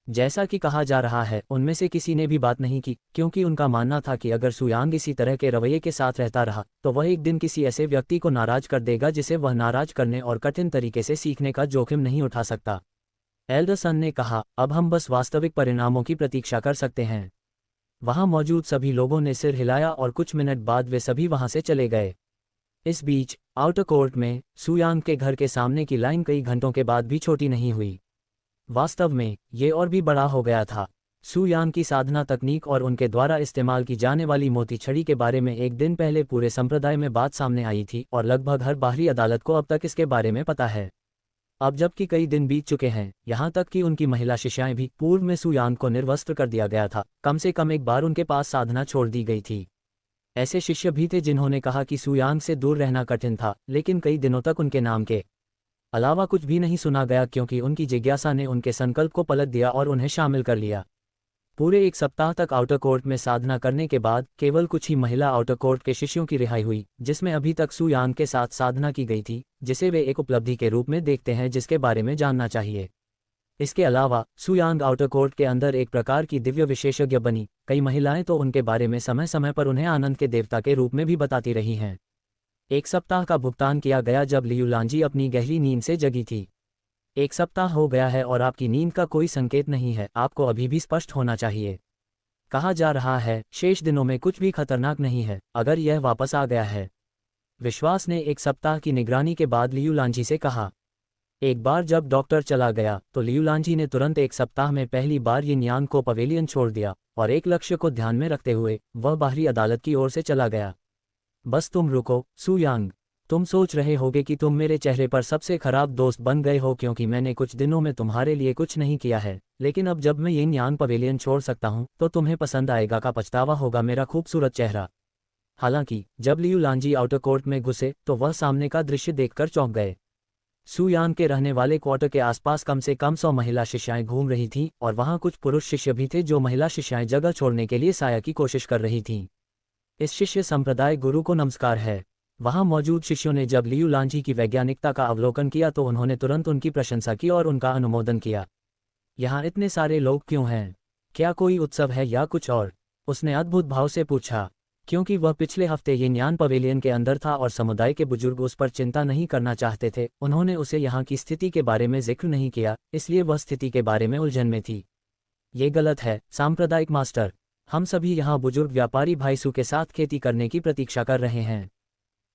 जैसा कि कहा जा रहा है, उनमें से किसी ने भी बात नहीं की, क्योंकि उनका मानना था कि अगर सुयांग इसी तरह के रवैये के साथ रहता रहा तो वह एक दिन किसी ऐसे व्यक्ति को नाराज कर देगा जिसे वह नाराज करने और कठिन तरीके से सीखने का जोखिम नहीं उठा सकता। एल्डरसन ने कहा, अब हम बस वास्तविक परिणामों की प्रतीक्षा कर सकते हैं। वहां मौजूद सभी लोगों ने सिर हिलाया और कुछ मिनट बाद वे सभी वहां से चले गए। इस बीच आउटर कोर्ट में सुयांग के घर के सामने की लाइन कई घंटों के बाद भी छोटी नहीं हुई। वास्तव में ये और भी बड़ा हो गया था। सुयांग की साधना तकनीक और उनके द्वारा इस्तेमाल की जाने वाली मोती छड़ी के बारे में एक दिन पहले पूरे संप्रदाय में बात सामने आई थी और लगभग हर बाहरी अदालत को अब तक इसके बारे में पता है। अब जबकि कई दिन बीत चुके हैं, यहाँ तक कि उनकी महिला शिष्याएं भी, पूर्व में सुयांग को निर्वस्त्र कर दिया गया था, कम से कम एक बार उनके पास साधना छोड़ दी गई थी। ऐसे शिष्य भी थे जिन्होंने कहा कि सुयांग से दूर रहना कठिन था, लेकिन कई दिनों तक उनके नाम के अलावा कुछ भी नहीं सुना गया क्योंकि उनकी जिज्ञासा ने उनके संकल्प को पलट दिया और उन्हें शामिल कर लिया। पूरे एक सप्ताह तक आउटर कोर्ट में साधना करने के बाद केवल कुछ ही महिला आउटर कोर्ट के शिष्यों की रिहाई हुई, जिसमें अभी तक सुयांग के साथ साधना की गई थी, जिसे वे एक उपलब्धि के रूप में देखते हैं जिसके बारे में जानना चाहिए। इसके अलावा सुयांग आउटर कोर्ट के अंदर एक प्रकार की दिव्य विशेषज्ञ बनी। कई महिलाएं तो उनके बारे में समय समय पर उन्हें आनंद के देवता के रूप में भी बताती रही हैं। एक सप्ताह का भुगतान किया गया जब लियू लांजी अपनी गहरी नींद से जगी थी। एक सप्ताह हो गया है और आपकी नींद का कोई संकेत नहीं है, आपको अभी भी स्पष्ट होना चाहिए। कहा जा रहा है, शेष दिनों में कुछ भी खतरनाक नहीं है अगर यह वापस आ गया है। विश्वास ने एक सप्ताह की निगरानी के बाद लियू लांजी से कहा। एक बार जब डॉक्टर चला गया तो लियू लांजी ने तुरंत एक सप्ताह में पहली बार यिन यांग को पवेलियन छोड़ दिया और एक लक्ष्य को ध्यान में रखते हुए वह बाहरी अदालत की ओर से चला गया। बस तुम रुको सुयांग, तुम सोच रहे होगे कि तुम मेरे चेहरे पर सबसे खराब दोस्त बन गए हो क्योंकि मैंने कुछ दिनों में तुम्हारे लिए कुछ नहीं किया है, लेकिन अब जब मैं यिन यांग पवेलियन छोड़ सकता हूं तो तुम्हें पसंद आएगा का पछतावा होगा मेरा खूबसूरत चेहरा। हालांकि जब लियू लांजी आउटर कोर्ट में घुसे तो वह सामने का दृश्य देखकर चौंक गए। सुयांग के रहने वाले क्वार्टर के आसपास कम से कम 100 महिला शिष्याएं घूम रही थीं और वहां कुछ पुरुष शिष्य भी थे जो महिला शिष्याएं जगह छोड़ने के लिए साया की कोशिश कर रही थीं। इस शिष्य संप्रदाय गुरु को नमस्कार है। वहां मौजूद शिष्यों ने जब लियू लांजी की वैज्ञानिकता का अवलोकन किया तो उन्होंने तुरंत उनकी प्रशंसा की और उनका अनुमोदन किया। यहाँ इतने सारे लोग क्यों हैं? क्या कोई उत्सव है या कुछ और? उसने अद्भुत भाव से पूछा। क्योंकि वह पिछले हफ्ते यिन यांग पवेलियन के अंदर था और समुदाय के बुजुर्ग उस पर चिंता नहीं करना चाहते थे, उन्होंने उसे यहाँ की स्थिति के बारे में जिक्र नहीं किया, इसलिए वह स्थिति के बारे में उलझन में थी। ये गलत है सांप्रदायिक मास्टर, हम सभी यहाँ बुजुर्ग व्यापारी भाईसू के साथ खेती करने की प्रतीक्षा कर रहे हैं।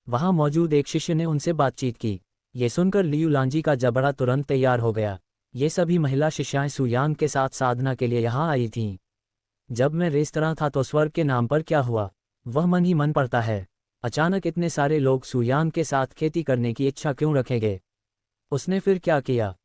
वहां मौजूद एक शिष्य ने उनसे बातचीत की। ये सुनकर लियू लांजी का जबड़ा तुरंत तैयार हो गया। ये सभी महिला शिष्याएं सुयांग के साथ साधना के लिए यहाँ आई थीं। जब मैं रेस्तरां था तो स्वर्ग के नाम पर क्या हुआ, वह मन ही मन पड़ता है। अचानक इतने सारे लोग सुयांग के साथ खेती करने की इच्छा क्यों रखेंगे? उसने फिर क्या किया?